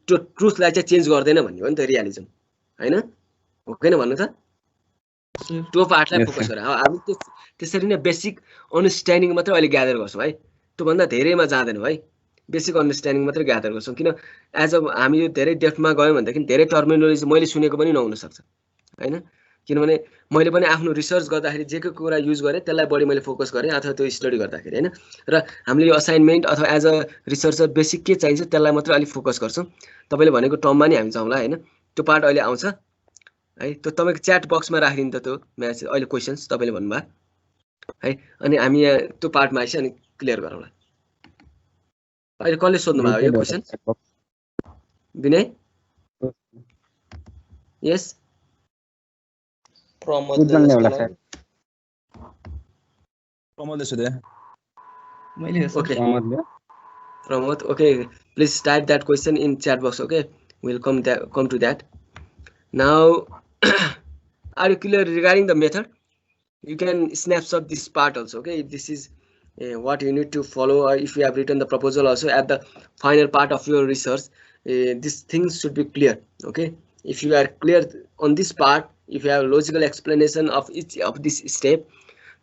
त्यो ट्रुथलाई चाहिँ चेन्ज गर्दैन भन्ने हो नि त रियलिजम हैन। हो किन भन्नु त त्यो पार्टलाई फोकस गरेर हामी त्यसरी नै बेसिक अन्डरस्ट्यान्डिङ मात्रै अहिले ग्यादर गर्छौँ है। त्योभन्दा धेरैमा जाँदैनौँ है बेसिक अन्डरस्ट्यान्डिङ मात्रै ग्यादर गर्छौँ। किन एज अ हामी यो धेरै डेप्थमा गयौँ भनेदेखि धेरै टर्मिनोलोजी मैले सुनेको पनि नहुन सक्छ हैन। किनभने मैले पनि आफ्नो रिसर्च गर्दाखेरि जेको कुरा युज गरेँ त्यसलाई बढी मैले फोकस गरेँ अथवा त्यो स्टडी गर्दाखेरि हैन। र हामीले यो असाइनमेन्ट अथवा एज अ रिसर्चर बेसिक के चाहिन्छ त्यसलाई मात्रै अलिक फोकस गर्छौँ। तपाईँले भनेको टर्ममा नि हामी जाउँला हैन। त्यो पार्ट अहिले आउँछ है। त्यो तपाईँको च्याट बक्समा राखिदिनु त त्यो म्यासेज अहिले क्वेसन्स तपाईँले भन्नुभयो है। अनि हामी यहाँ त्यो पार्टमा आइसक्यो अनि क्लियर गरौँला। अहिले कसले सोध्नु भयो यो question? Vinay? Yes Pramod okay please type that question in chat box. Okay, we'll come to that now. Are you clear regarding the method? You can snapshot this part also. Okay, this is what you need to follow, or if you have written the proposal also at the final part of your research, these things should be clear. Okay, if you are clear on this part, if you have logical explanation of each of this step,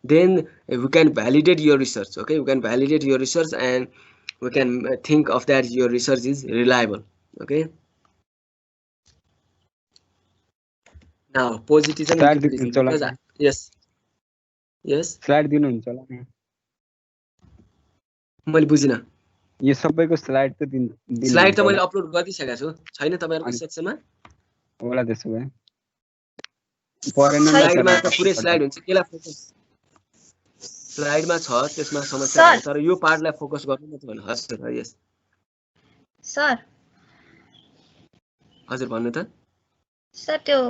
then we can validate your research. Okay, we can validate your research and we can think of that your research is reliable. Okay, now positivism Slide equilibrium, दिनुहुन्छ होला because नि? yes slide दिनुहुन्छ होला नि? मैले बुझिनँ। यो सबैको slide त दिनुहुन्छ स्लाइड त मैले होला? अपलोड गरिसकेको छु, छैन तपाईहरुको अनि सेक्सनमा? होला त्यसो भए परेन नि स्लाइडमा सर त पुरै स्लाइड हुन्छ, केलाई फोकस स्लाइडमा छ, त्यसमा समस्या सर होइन, तर यो पार्टलाई फोकस गर्नु मात्र होइन। हजुर यस सर हजुर भन्नु त। सर त्यो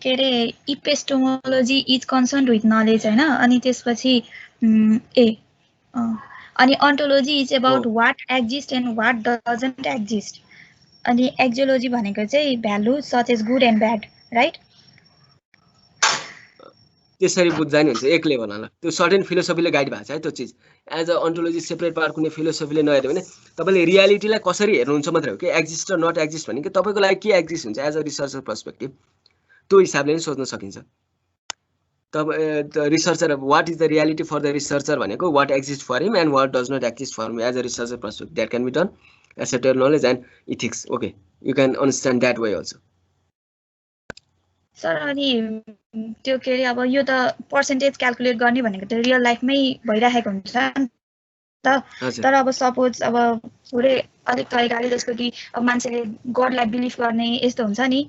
के अरे epistemology is concerned with knowledge हैन, अनि त्यसपछि अनि ontology is about what exist and what doesn't exist, अनि एक्जियोलोजी भनेको चाहिँ value such as good and bad, right? त्यसरी बुझ्दा नि हुन्छ एक लेभलमा। त्यो सर्टेन फिलोसफीले गाइड भएको छ है त्यो चिज। एज अ ओन्टोलोजी सेपरेट पार्ट कुनै फिलोसफीले नहेर्यो भने तपाईले रियालिटीलाई कसरी हेर्नुहुन्छ मात्रै हो कि एक्जिस्ट र नट एक्जिस्ट भनेको तपाईको लागि के एक्जिस्ट हुन्छ एज अ रिसर्चर पर्सपेक्टिभ, त्यो हिसाबले नै सोच्न सकिन्छ। तपाईँ researcher what is the reality for the researcher भनेको what exist for him and what does not exist for me as a researcher perspective, that can be done accepted knowledge and ethics. Okay, you can understand that way also. Sir अनि त्यो के अरे अब यो त percentage calculate गर्ने भनेको त real लाइफमै भइरहेको हुन्छ नि त, तर अब सपोज अब पुरै अलिक अगाडि जस्तो कि अब मान्छेले गडलाई बिलिभ गर्ने यस्तो हुन्छ नि,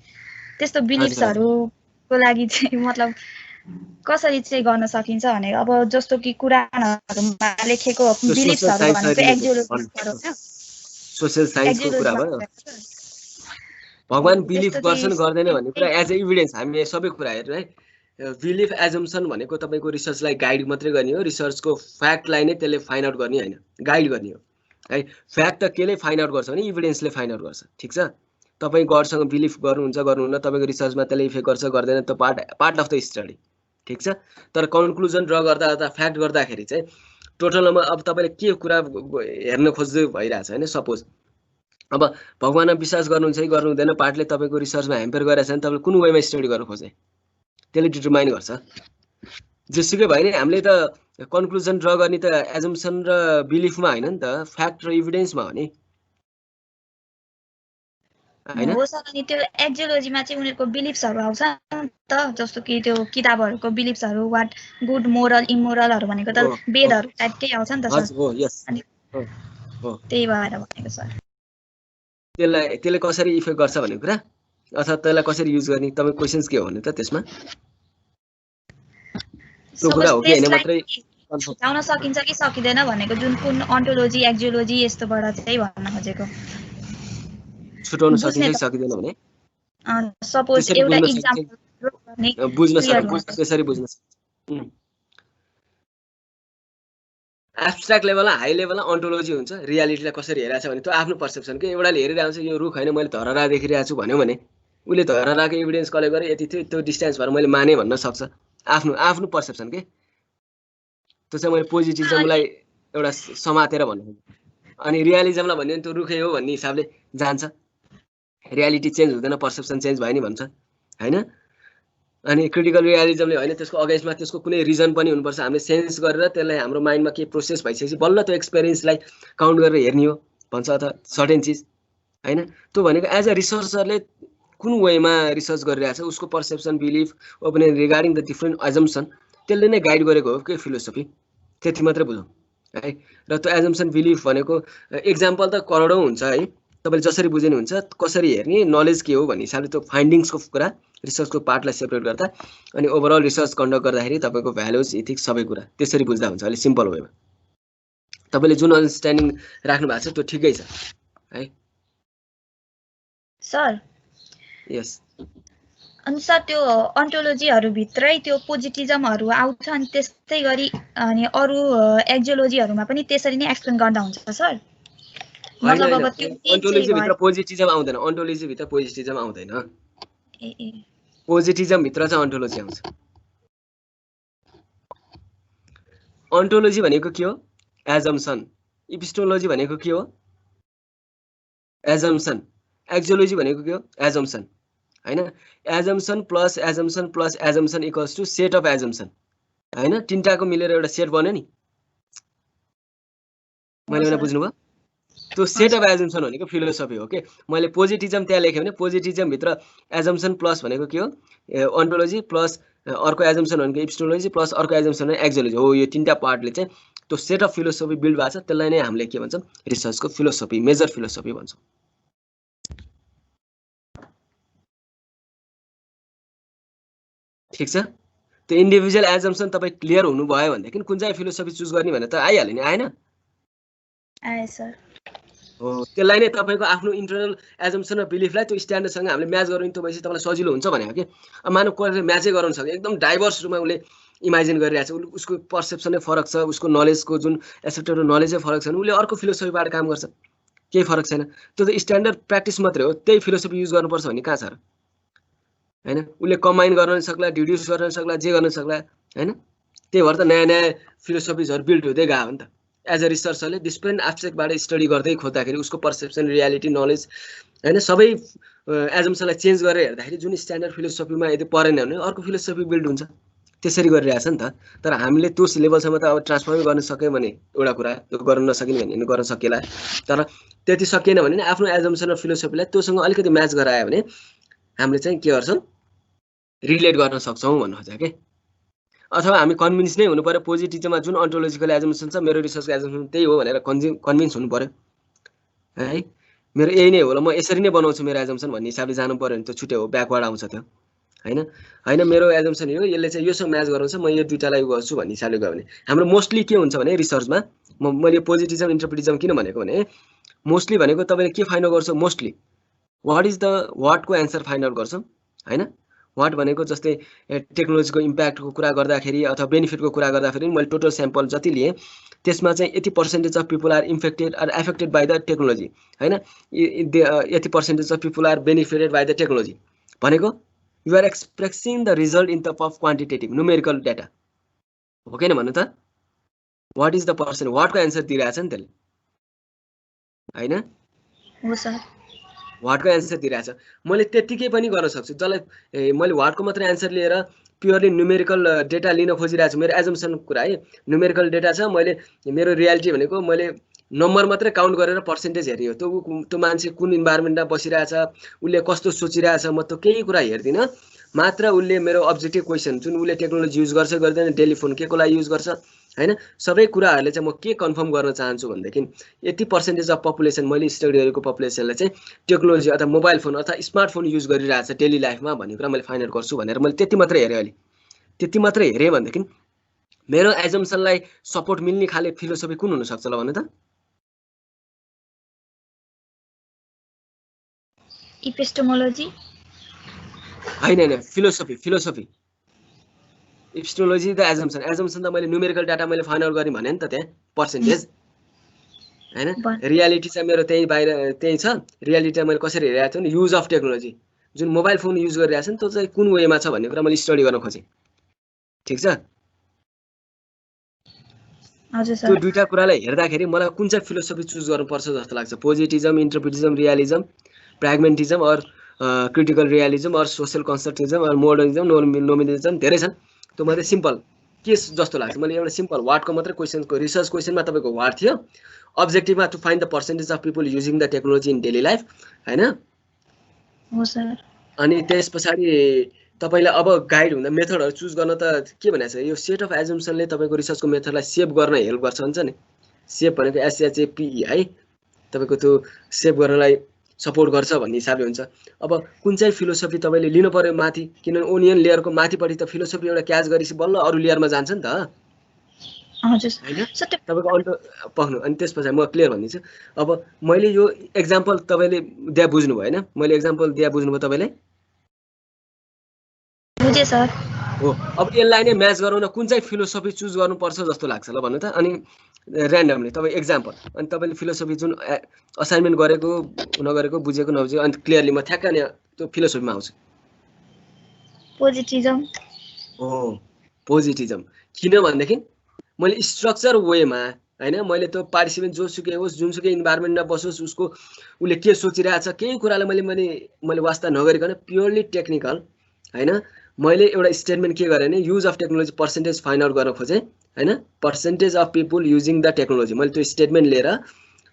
त्यस्तो बिलिफ्सहरूको लागि चाहिँ मतलब कसरी चाहिँ गर्न सकिन्छ भने अब जस्तो कि कुरानमा लेखेको बिलिफ्सहरू भनेको एक्जियोलोजी सोशल साइन्सको कुरा भयो। भगवान बिलिभ गर्छन् गर्दैन भन्ने कुरा एज ए इभिडेन्स हामी सबै कुरा हेर्नु है। बिलिफ एजम्सन भनेको तपाईको रिसर्चलाई गाइड मात्रै गर्ने हो, रिसर्चको फ्याक्टलाई नै त्यसले फाइन्ड आउट गर्ने होइन, गाइड गर्ने हो है। फ्याक्ट त केले फाइन्ड आउट गर्छ भने इभिडेन्सले फाइन्ड आउट गर्छ, ठिक छ। तपाईँ गडसँग बिलिफ गर्नुहुन्छ गर्नुहुन्न, तपाईँको रिसर्चमा त्यसले इफेक्ट गर्छ गर्दैन, त्यो पार्ट अफ द स्टडी, ठिक छ। तर कन्क्लुजन ड्र गर्दा फ्याक्ट गर्दाखेरि चाहिँ टोटलमा अब तपाईँले के कुरा हेर्न खोज्दै भइरहेछ होइन। सपोज अब भगवानमा विश्वास गर्नुहुन्छ कि गर्नु हुँदैन पार्टले तपाईँको रिसर्चमा ह्याम्पर गरिरहेछ भने तपाईँले कुन वेमा स्टडी गर्न खोज्ने त्यसले डिटरमाइन गर्छ। जेसुकै भयो नि हामीले त कन्क्लुजन ड्र गर्ने त एजम्सन र बिलिफमा होइन नि त, फ्याक्ट र इभिडेन्समा हो नि हैन। हो सर, अनि त्यो एक्जियोलोजीमा चाहिँ उनीहरूको बिलिफ्सहरू आउँछ नि त, जस्तो कि त्यो किताबहरूको बिलिफ्सहरू वाट गुड मोरल इमोरलहरू भनेको त वेदहरू टाइपकै आउँछ नि त सर। हो यस हो त्यही भएर भनेको सर। त्यसले कसरी इफेक्ट गर्छ भन्ने कुरा अथवा त्यसलाई कसरी युज गर्ने तपाईँ क्वेशन्स के हो भने त त्यसमा त्यो कुरा हो कि हैन मात्रै छुटाउन सकिन्छ कि सकिदैन भनेको जुन कुन ओन्टोलोजी एक्जियोलोजी यस्तोबाट चाहिँ भन्न खोजेको। छुटाउन सकिन्छ कि सकिदैन भने सपोज एउटा एक्जाम्पल बुझ्न सक्छ, त्यसरी बुझ्न सक्छ। एब्स्ट्र्याक्ट लेभलमा हाई लेभलमा ओन्टोलोजी हुन्छ, रियालिटीलाई कसरी हेरेछ भने त्यो आफ्नो पर्सेप्सन के। एउटाले हेरिरहेको छ यो रुख होइन मैले धरहरा देखिरहेको छु भन्यो भने उसले धरहराको एभिडेन्स कलेक्ट गरेर यति थियो त्यो डिस्टेन्स भएर मैले माने भन्न सक्छ, आफ्नो पर्सेप्सन के। त्यो चाहिँ मैले पोजिटिभिजमलाई एउटा समातेर भन्नु। अनि रियलिजमलाई भन्यो भने त्यो रुखै हो भन्ने हिसाबले जान्छ, रियालिटी चेन्ज हुँदैन पर्सेप्सन चेन्ज भयो नि भन्छ हैन। अनि क्रिटिकल रियलिजमले होइन त्यसको अगेन्स्टमा त्यसको कुनै रिजन पनि हुनुपर्छ, हामीले सेन्स गरेर त्यसलाई हाम्रो माइन्डमा के प्रोसेस भइसकेपछि बल्ल त्यो एक्सपिरियन्सलाई काउन्ट गरेर हेर्ने हो भन्छ अथवा सर्टेन चिज हैन। त्यो भनेको एज अ रिसर्चरले कुन वेमा रिसर्च गरिरहेछ उसको perception belief opinion regarding the different assumption त्यसले नै गाइड गरेको हो के फिलोसफी, त्यति मात्रै बुझौँ है। र त्यो एजम्सन बिलिफ भनेको एक्जाम्पल त करोडौँ हुन्छ है, तपाईँले जसरी बुझ्नु हुन्छ कसरी हेर्ने नलेज के हो भन्ने हिसाबले त्यो फाइन्डिङ्सको कुरा रिसर्चको पार्टलाई सेपरेट गर्दा अनि ओभरअल रिसर्च कन्डक्ट गर्दाखेरि तपाईँको भ्यालुज इथिक्स सबै कुरा त्यसरी बुझ्दा हुन्छ अलिक सिम्पल वेमा। तपाईँले जुन अन्डरस्ट्यान्डिङ राख्नु भएको छ त्यो ठिकै छ है सर। यस अनि सर त्यो ओन्टोलोजीहरूभित्रै त्यो पोजिटिजमहरू आउँछ अनि त्यस्तै गरी अनि अरू एक्जियोलोजीहरूमा पनि त्यसरी नै एक्सप्लेन गर्दा हुन्छ सर? मतलब अब त्यो ओन्टोलोजीभित्र पोजिटिजम आउँदैन, ओन्टोलोजीभित्र पोजिटिजम आउँदैन, पोजिटिजमभित्र चाहिँ ओन्टोलोजी आउँछ। ओन्टोलोजी भनेको के हो? एजम्सन। इपिस्टेमोलोजी भनेको के हो? एजम्सन। एक्जियोलोजी भनेको के हो? एजम्सन हैन। Assumption plus assumption plus assumption equals to set of assumption. हैन तीनटाको मिलेर एउटा सेट बन्यो नि मैले भने बुझ्नुभयो त्यो सेट अफ एजम्सन भनेको फिलोसफी हो के मैले पोजिटिजम त्यहाँ लेखेँ भने पोजिटिजम भित्र एजम्सन प्लस भनेको के हो ओन्टोलोजी प्लस अर्को एजम्सन भनेको एपिस्टेमोलोजी प्लस अर्को एजम्सन भनेको एक्जोलोजी हो यो तीनटा पार्टले चाहिँ त्यो सेट अफ फिलोसफी बिल्ड भएको छ त्यसलाई नै हामीले के भन्छौँ रिसर्चको फिलोसफी मेजर फिलोसफी भन्छौँ ठीक छ त्यो इन्डिभिजुअल एजम्सन तपाईँ क्लियर हुनुभयो भनेदेखि कुन चाहिँ फिलोसफी चुज गर्ने भनेर त आइहाल्यो नि आएन आए सर हो त्यसलाई नै तपाईँको आफ्नो इन्टरनल एजम्सन र बिलिफलाई त्यो स्ट्यान्डर्डसँग हामीले म्याच गऱ्यौँ नि त्यो भएपछि तपाईँलाई सजिलो हुन्छ भनेको कि अब मानव कसैले म्याचै गराउन सक्छ एकदम डाइभर्स रूपमा उसले इमेजिन गरिरहेको छ उसको पर्सेप्सनै फरक छ उसको नलेजको जुन एक्सेप्टेड नलेजै फरक छ भने उसले अर्को फिलोसफीबाट काम गर्छ केही फरक छैन त्यो त स्ट्यान्डर्ड प्र्याक्टिस मात्रै हो त्यही फिलोसफी युज गर्नुपर्छ भन्ने कहाँ छ र हैन उसले कम्बाइन गर्न सक्ला डिड्युस गर्न सक्ला जे गर्न सक्ला हैन त्यही भएर त नयाँ नयाँ फिलोसफिजहरू बिल्ड हुँदै गयो नि त एज अ रिसर्चरले डिफ्रेन्ट एस्पेक्टबाट स्टडी गर्दै खोज्दाखेरि उसको पर्सेप्सन रियालिटी नलेज हैन सबै एजम्सनलाई चेन्ज गरेर हेर्दाखेरि जुन स्ट्यान्डर्ड फिलोसफीमा यदि परेन भने अर्को फिलोसफी बिल्ड हुन्छ त्यसरी गरिरहेछ नि त तर हामीले त्यो लेभलसम्म त अब ट्रान्सफर्मै गर्न सक्यो भने एउटा कुरा त्यो गर्न नसकिने भने गर्न सकेला तर त्यति सकिएन भने आफ्नो एजम्सन र फिलोसफीलाई त्योसँग अलिकति म्याच गरायो भने हामीले चाहिँ के गर्छौँ रिलेट गर्न सक्छौँ भन्नु खोजेको के अथवा हामी कन्भिन्स नै हुनु पर्यो पोजिटिभमा जुन ओन्टोलोजिकल एजम्सन छ मेरो रिसर्चको एजम्सन त्यही हो भनेर कन्भिन्स हुनु पर्यो है मेरो यही नै हो ल म यसरी नै बनाउँछु मेरो एजम्सन भन्ने हिसाबले जानु पर्यो भने त छुट्टै हो ब्याकवर्ड आउँछ त्यो हैन मेरो एजम्सन हो यसले चाहिँ योसँग म्याच गराउँछ म यो दुईटालाई गर्छु भन्ने हिसाबले गयो भने हाम्रो मोस्टली के हुन्छ भने रिसर्चमा मैले पोजिटिजम इन्टरप्रिटिजम किन भनेको भने मोस्टली भनेको तपाईँले के फाइन्ड आउट गर्छ मोस्टली वाट इज द वाटको एन्सर फाइन्ड आउट गर्छौँ हैन वाट भनेको जस्तै टेक्नोलोजीको इम्प्याक्टको कुरा गर्दाखेरि अथवा बेनिफिटको कुरा गर्दाखेरि मैले टोटल स्याम्पल जति लिएँ त्यसमा चाहिँ 80% of people are affected by the technology हैन 80% of people are benefited by the technology भनेको you are expressing the result in term of quantitative numerical data हो किन भन्नु त वाट इज द पर्सेन्ट वाटको एन्सर दिइरहेछ नि त्यसले हैन हो सर वाटको एन्सर दिइरहेछ मैले त्यतिकै पनि गर्न सक्छु जसलाई मैले वाटको मात्रै एन्सर लिएर प्योरली न्युमेरिकल डेटा लिन खोजिरहेको छु मेरो एजम्सन कुरा है न्युमेरिकल डेटा छ मैले मेरो रियालिटी भनेको मैले नम्बर मात्रै काउन्ट गरेर पर्सेन्टेज हेरेँ हो त्यो मान्छे कुन इन्भाइरोमेन्टमा बसिरहेछ उसले कस्तो सोचिरहेछ म त केही कुरा हेर्दिनँ मात्र उसले मेरो अब्जेक्टिभ क्वेसन जुन उसले टेक्नोलोजी युज गर्छ गर्दैन टेलिफोन के को लागि युज गर्छ हैन सबै कुराहरूले चाहिँ म के कन्फर्म गर्न चाहन्छु भनेदेखि 80% अफ पपुलेसन मैले स्टडी गरेको पपुलेसनले चाहिँ टेक्नोलोजी अथवा मोबाइल फोन अथवा स्मार्टफोन युज गरिरहेछ डेली लाइफमा भन्ने कुरा मैले फाइन्ड आउट गर्छु भनेर मैले त्यति मात्रै हेरेँ अहिले त्यति मात्रै हेरेँ भनेदेखि मेरो एजम्सनलाई सपोर्ट मिल्ने खाले फिलोसफी कुन हुनसक्छ ल भन्नु त इपिस्टेमोलोजी हैन फिलोसफी एपिस्टेमोलोजी द एजम्सन त मैले न्युमेरिकल डाटा मैले फाइन्ड आउट गरेँ भने नि त त्यहाँ पर्सेन्टेज हैन रियालिटी चाहिँ मेरो त्यही छ रियालिटी मैले कसरी हेरिरहेको छु नि use of technology Jun mobile phone use गरिरहेछ नि त्यो चाहिँ कुन वेमा छ भन्ने कुरा मैले स्टडी गर्न खोजेँ ठीक छ हजुर सर त्यो दुईटा कुरालाई हेर्दाखेरि मलाई कुन चाहिँ फिलोसफी चुज गर्नुपर्छ जस्तो लाग्छ पोजिटिजम इन्टरप्रिटिजम रियलिजम प्र्याग्मेटिजम अर क्रिटिकल रियलिजम अर सोशल कन्स्ट्रक्टिभिजम अर मोडर्निजम नोमिनिजम धेरै छन् त्यो मात्रै सिम्पल के जस्तो लाग्छ मैले एउटा सिम्पल वाटको मात्रै क्वेसनको रिसर्च क्वेसनमा तपाईँको वाट थियो अब्जेक्टिभमा to find the percentage of people using the technology in daily life हैन हो सर अनि त्यस पछाडि तपाईलाई अब गाइड हुँदा मेथडहरू चुज गर्न त के भनेको छ यो सेट अफ एजम्सनले तपाईँको रिसर्चको मेथडलाई सेभ गर्न हेल्प गर्छ हुन्छ नि सेभ भनेको SHAPE है तपाईँको त्यो सेभ गर्नलाई सपोर्ट गर्छ भन्ने हिसाबले हुन्छ अब कुन चाहिँ फिलोसफी तपाईँले लिनु पर्यो माथि किनभने ओनियन लेयरको माथिपट्टि त फिलोसफी एउटा क्याच गरेपछि बल्ल अरू लेयरमा जान्छ नि त हजुर हैन तपाईँको अन्त पक्नु अनि त्यसपछि म क्लियर भनिदिन्छु अब मैले यो एक्जाम्पल तपाईँले दिया बुझ्नुभयो हैन मैले एक्जाम्पल दिया बुझ्नुभयो तपाईँले बुझे सर हो अब यसलाई नै म्याच गराउन कुन चाहिँ फिलोसफी चुज गर्नुपर्छ जस्तो लाग्छ ल भन्नु त अनि र्यान्डमली तपाईँ एक्जाम्पल अनि तपाईँले फिलोसफी जुन असाइनमेन्ट गरेको नगरेको बुझेको नबुझेको अनि क्लियरली म ठ्याक्क अनि त्यो फिलोसफीमा आउँछु पोजिटिभम हो पोजिटिभम किन भनेदेखि मैले स्ट्रक्चर वेमा हैन मैले त्यो पार्टिसिपेन्ट जोसुकै होस् जुनसुकै इन्भाइरोमेन्टमा बसोस् उसको उसले के सोचिरहेछ केही कुरालाई मैले वास्ता नगरिकन प्योरली टेक्निकल हैन मैले एउटा स्टेटमेन्ट के गरेँ भने use of technology percentage find out गर्न खोजेँ हैन, percentage of people using the technology. मैले त्यो स्टेटमेन्ट लिएर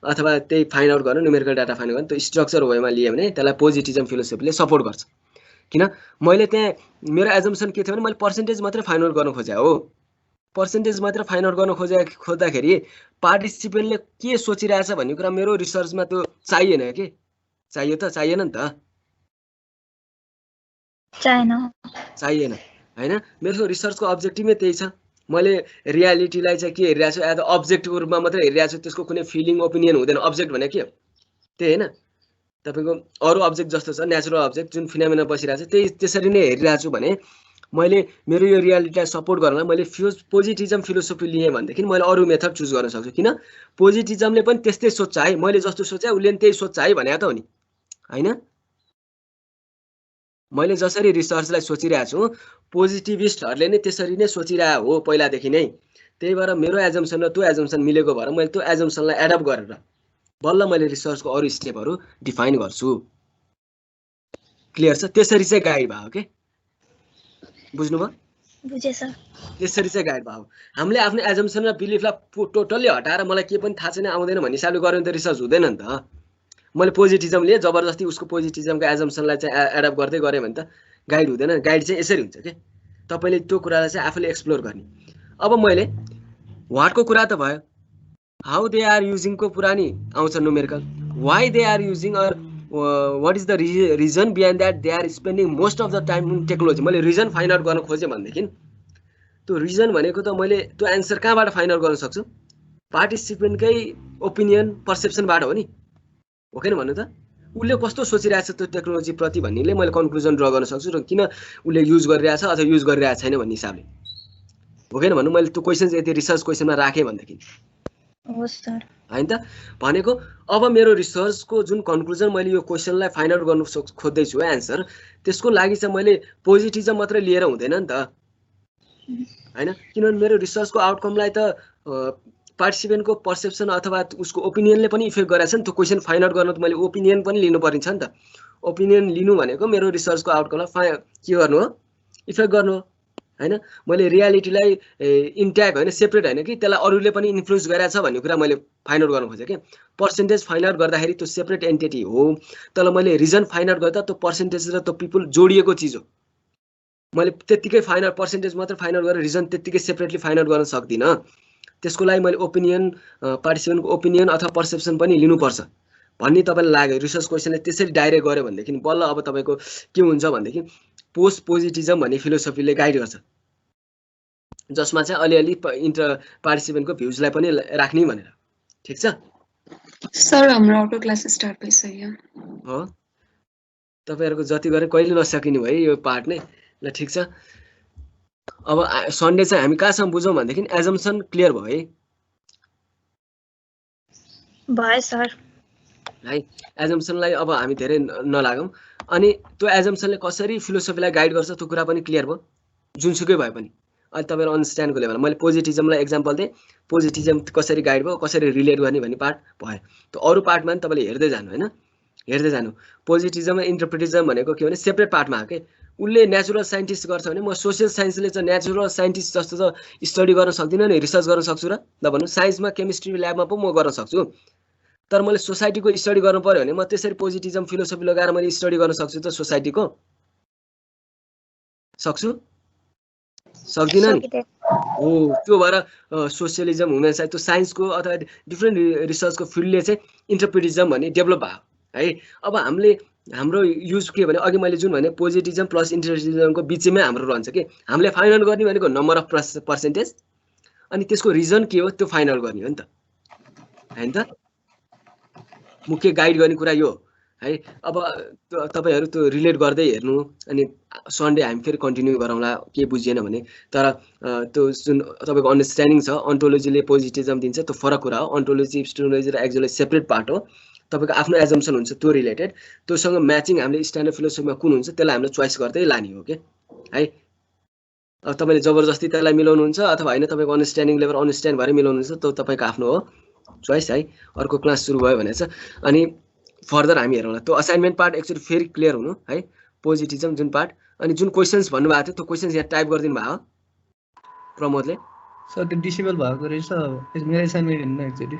अथवा त्यही फाइन्ड आउट गर्न न्युमेरिकल डाटा फाइन्ड गर्न त्यो स्ट्रक्चर वेमा लिएँ भने त्यसलाई पोजिटिभिजम फिलोसफीले सपोर्ट गर्छ। किन मैले त्यहाँ मेरो एजम्सन के थियो भने मैले पर्सेन्टेज मात्रै फाइन्ड आउट गर्न खोजेँ हो, पर्सेन्टेज मात्र फाइन्ड आउट गर्न खोज्दाखेरि पार्टिसिपेन्टले के सोचिरहेछ भन्ने कुरा मेरो रिसर्चमा त्यो चाहिएन के, चाहियो त चाहिएन नि त, चाहिएन हैन। मेरो रिसर्चको अब्जेक्टिभै त्यही छ। मैले रियालिटीलाई चाहिँ के हेरिरहेको छु, एज अ अब्जेक्टको रूपमा मात्रै हेरिरहेको छु, त्यसको कुनै फिलिङ ओपिनियन हुँदैन। अब्जेक्ट भने के हो त्यही हैन, तपाईँको अरू अब्जेक्ट जस्तो छ नेचुरल अब्जेक्ट जुन फिनोमेना बसिरहेको छ त्यही त्यसरी नै हेरिरहेको छु भने मैले मेरो यो रियालिटीलाई सपोर्ट गर्न मैले पोजिटिभिजम फिलोसफी लिएँ भनेदेखि मैले अरू मेथड चुज गर्न सक्छु। किन पोजिटिभिजमले पनि त्यस्तै सोच्छ है, मैले जस्तो सोचे उसले पनि त्यही सोच्छ है भने त हो नि हैन। मैले जसरी रिसर्चलाई सोचिरहेको छु पोजिटिभिस्टहरूले नै त्यसरी नै सोचिरहेको हो पहिलादेखि नै। त्यही भएर मेरो एजम्सन र त्यो एजम्सन मिलेको भएर मैले त्यो एजम्सनलाई एडप्ट गरेर बल्ल मैले रिसर्चको अरू स्टेपहरू डिफाइन गर्छु। क्लियर छ? त्यसरी चाहिँ गाइड भयो के, बुझ्नुभयो? बुझे सर। त्यसरी चाहिँ गाइड भयो। हामीले आफ्नो एजम्सन र बिलिफलाई टोटल्ली हटाएर मलाई के पनि थाहा छैन आउँदैन भन्ने हिसाबले गऱ्यो भने त रिसर्च हुँदैन नि त। मैले पोजिटिभिजम लिएँ, जबरजस्ती उसको पोजिटिभिजमको एजम्सनलाई चाहिँ एडप्ट गर्दै गरेँ भने त गाइड हुँदैन। गाइड चाहिँ यसरी हुन्छ के, तपाईँले त्यो कुरालाई चाहिँ आफूले एक्सप्लोर गर्ने। अब मैले वाटको कुरा त भयो, हाउ दे आर युजिङको कुरा नि आउँछ numerical, why they are using or what is the reason behind that they are spending most of the time in technology. मैले रिजन फाइन्ड आउट गर्न खोजेँ भनेदेखि त्यो रिजन भनेको त मैले त्यो एन्सर कहाँबाट फाइन्ड आउट गर्न सक्छु? पार्टिसिपेन्टकै ओपिनियन पर्सेप्सनबाट हो नि, हो किन भन्नु त? उसले कस्तो सोचिरहेछ त्यो टेक्नोलोजी प्रति भन्नेले मैले कन्क्लुजन ड्र गर्न सक्छु र किन उसले युज गरिरहेछ अथवा युज गरिरहेको छैन भन्ने हिसाबले, हो किन भन्नु? मैले त्यो क्वेसन यति रिसर्च क्वेसनमा राखेँ भनेदेखि होइन त भनेको। अब मेरो रिसर्चको जुन कन्क्लुजन मैले यो क्वेसनलाई फाइन्ड आउट गर्नु खोज्दैछु एन्सर, त्यसको लागि चाहिँ मैले पोजिटिभिजम मात्रै लिएर हुँदैन नि त होइन। किनभने मेरो रिसर्चको आउटकमलाई त पार्टिसिपेन्टको पर्सेप्सन अथवा उसको ओपिनियनले पनि इफेक्ट गरेछ नि। त्यो क्वेसन फाइन्ड आउट गर्न त मैले ओपिनियन पनि लिनु परिन्छ नि त। ओपिनियन लिनु भनेको मेरो रिसर्चको आउटकमलाई के गर्नु हो, इफेक्ट गर्नु हो हैन। मैले रियालिटीलाई इन्ट्याक्ट होइन सेपरेट होइन कि त्यसलाई अरूले पनि इन्फ्लुएन्स गरेछ भन्ने कुरा मैले फाइन्ड आउट गर्न खोजेँ कि पर्सेन्टेज फाइन्ड आउट गर्दाखेरि त्यो सेपरेट एन्टिटी हो, तर मैले रिजन फाइन्ड आउट गर्दा त्यो पर्सेन्टेज र त्यो पिपुल जोडिएको चिज हो। मैले त्यत्तिकै फाइन्ड आउट पर्सेन्टेज मात्र फाइन्ड आउट गरेर रिजन त्यत्तिकै सेपरेटली फाइन्ड आउट गर्न सक्दिनँ। त्यसको लागि मैले ओपिनियन पार्टिसिपेन्टको ओपिनियन अथवा पर्सेप्सन पनि लिनुपर्छ भन्ने तपाईँलाई लाग्यो। रिसर्च क्वेसनले त्यसरी डाइरेक्ट गऱ्यो भनेदेखि बल्ल अब तपाईँको के हुन्छ भनेदेखि पोस्ट पोजिटिभिजम भन्ने फिलोसफीले गाइड गर्छ, जसमा चाहिँ अलिअलि पार्टिसिपेन्टको भ्युजलाई पनि राख्ने भनेर। ठिक छ सर, हाम्रो अटो क्लास स्टार्ट भइसक्यो हो। तपाईँहरूको जति गरे कहिले नसकिने भयो यो पार्ट नै ल। ठिक छ, अब सन्डे चाहिँ हामी कहाँसम्म बुझौँ भनेदेखि एजम्सन क्लियर भयो है? भयो सर है। एजम्सनलाई अब हामी धेरै नलागौँ। अनि त्यो एजम्सनले कसरी फिलोसफीलाई गाइड गर्छ त्यो कुरा पनि क्लियर भयो, जुनसुकै भए पनि। अहिले तपाईँहरू अन्डरस्ट्यान्डको लेभलमा मैले पोजिटिभिजमलाई एक्जाम्पल दिएँ, पोजिटिभिजम कसरी गाइड भयो, कसरी रिलेट गर्ने भन्ने पार्ट भयो। त्यो अरू पार्टमा पनि तपाईँले हेर्दै जानु होइन, हेर्दै जानु। पोजिटिभिजम र इन्टरप्रिटिजम भनेको के भने सेपरेट पार्टमा हो कि। उसले नेचुरल साइन्टिस्ट गर्छ भने म सोसियल साइन्सले चाहिँ नेचुरल साइन्टिस्ट जस्तो त स्टडी गर्न सक्दिनँ नि, रिसर्च गर्न सक्छु र ल भन्नु। साइन्समा केमिस्ट्री ल्याबमा पो म गर्न सक्छु, तर मैले सोसाइटीको स्टडी गर्नु पर्यो भने म त्यसरी पोजिटिभिजम फिलोसफी लगाएर मैले स्टडी गर्न सक्छु त सोसाइटीको? सक्छु? सक्दिनँ नि हो। त्यो भएर सोसियलिजम हुमेन साइन्स त्यो साइन्सको अथवा डिफ्रेन्ट रिसर्चको फिल्डले चाहिँ इन्टरप्रिटिजम भन्ने डेभलप भयो है। अब हाम्रो युज के भने अघि मैले जुन भने पोजिटिभिजम प्लस इन्टरप्रिटिजमको बिचमै हाम्रो रहन्छ कि हामीले फाइन्ड आउट गर्ने भनेको नम्बर अफ पर्सेन्टेज, अनि त्यसको रिजन के हो त्यो फाइन्ड आउट गर्ने हो नि त होइन त। मुख्य गाइड गर्ने कुरा यो है। अब तपाईँहरू त्यो रिलेट गर्दै हेर्नु, अनि सन्डे हामी फेरि कन्टिन्यू गरौँला के बुझिएन भने। तर त्यो जुन तपाईँको अन्डरस्ट्यान्डिङ छ अन्टोलोजीले पोजिटिभिजम दिन्छ त्यो फरक कुरा हो। अन्टोलोजी एपिस्टेमोलोजी र एक्जोलोजी सेपरेट पार्ट हो। तपाईँको आफ्नो एजम्सन हुन्छ त्यो रिलेटेड, त्योसँग म्याचिङ हामीले स्ट्यान्डर्ड फिलोसफीमा कुन हुन्छ त्यसलाई हामीले चोइस गर्दै लाने हो कि है। अब तपाईँले जबरजस्ती त्यसलाई मिलाउनुहुन्छ अथवा होइन तपाईँको अन्डरस्ट्यान्डिङ लेभल अन्डरस्ट्यान्ड भएर मिलाउनुहुन्छ त्यो तपाईँको आफ्नो हो चोइस है। अर्को क्लास सुरु भयो भनेछ अनि फर्दर हामी हेरौँला। त्यो असाइनमेन्ट पार्ट एक्चुअली फेरि क्लियर हुनु है। पोजिटिजम जुन पार्ट अनि जुन क्वेशन्स भन्नुभएको थियो त्यो क्वेशन्स यहाँ टाइप गरिदिनु भयो प्रमोदले सर त्यो डिसेबल भएको रहेछ मेरो असाइनमेन्ट हेर्नु एकचोटि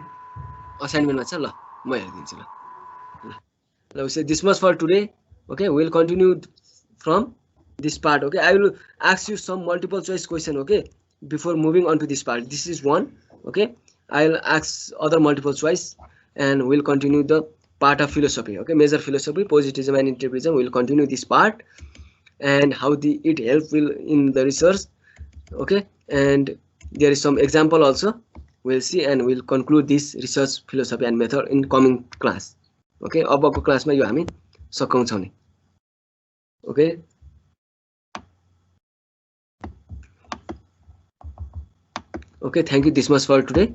असाइनमेन्टमा छ ल म हेरिदिन्छु ल so this much for today. Okay, we'll continue from this part. Okay, I will ask you some multiple choice question. Okay, before moving on to this part, this is one. Okay, I'll ask other multiple choice and we'll continue the part of philosophy. Okay, major philosophy, positivism and interpretism. We'll continue this part and how it help will in the research. Okay, and there is some example also we'll see and we'll conclude this research philosophy and method in coming class. Okay, अबको क्लासमा यो हामी सकाउँछौँ नि. Okay, okay, thank you this much for today.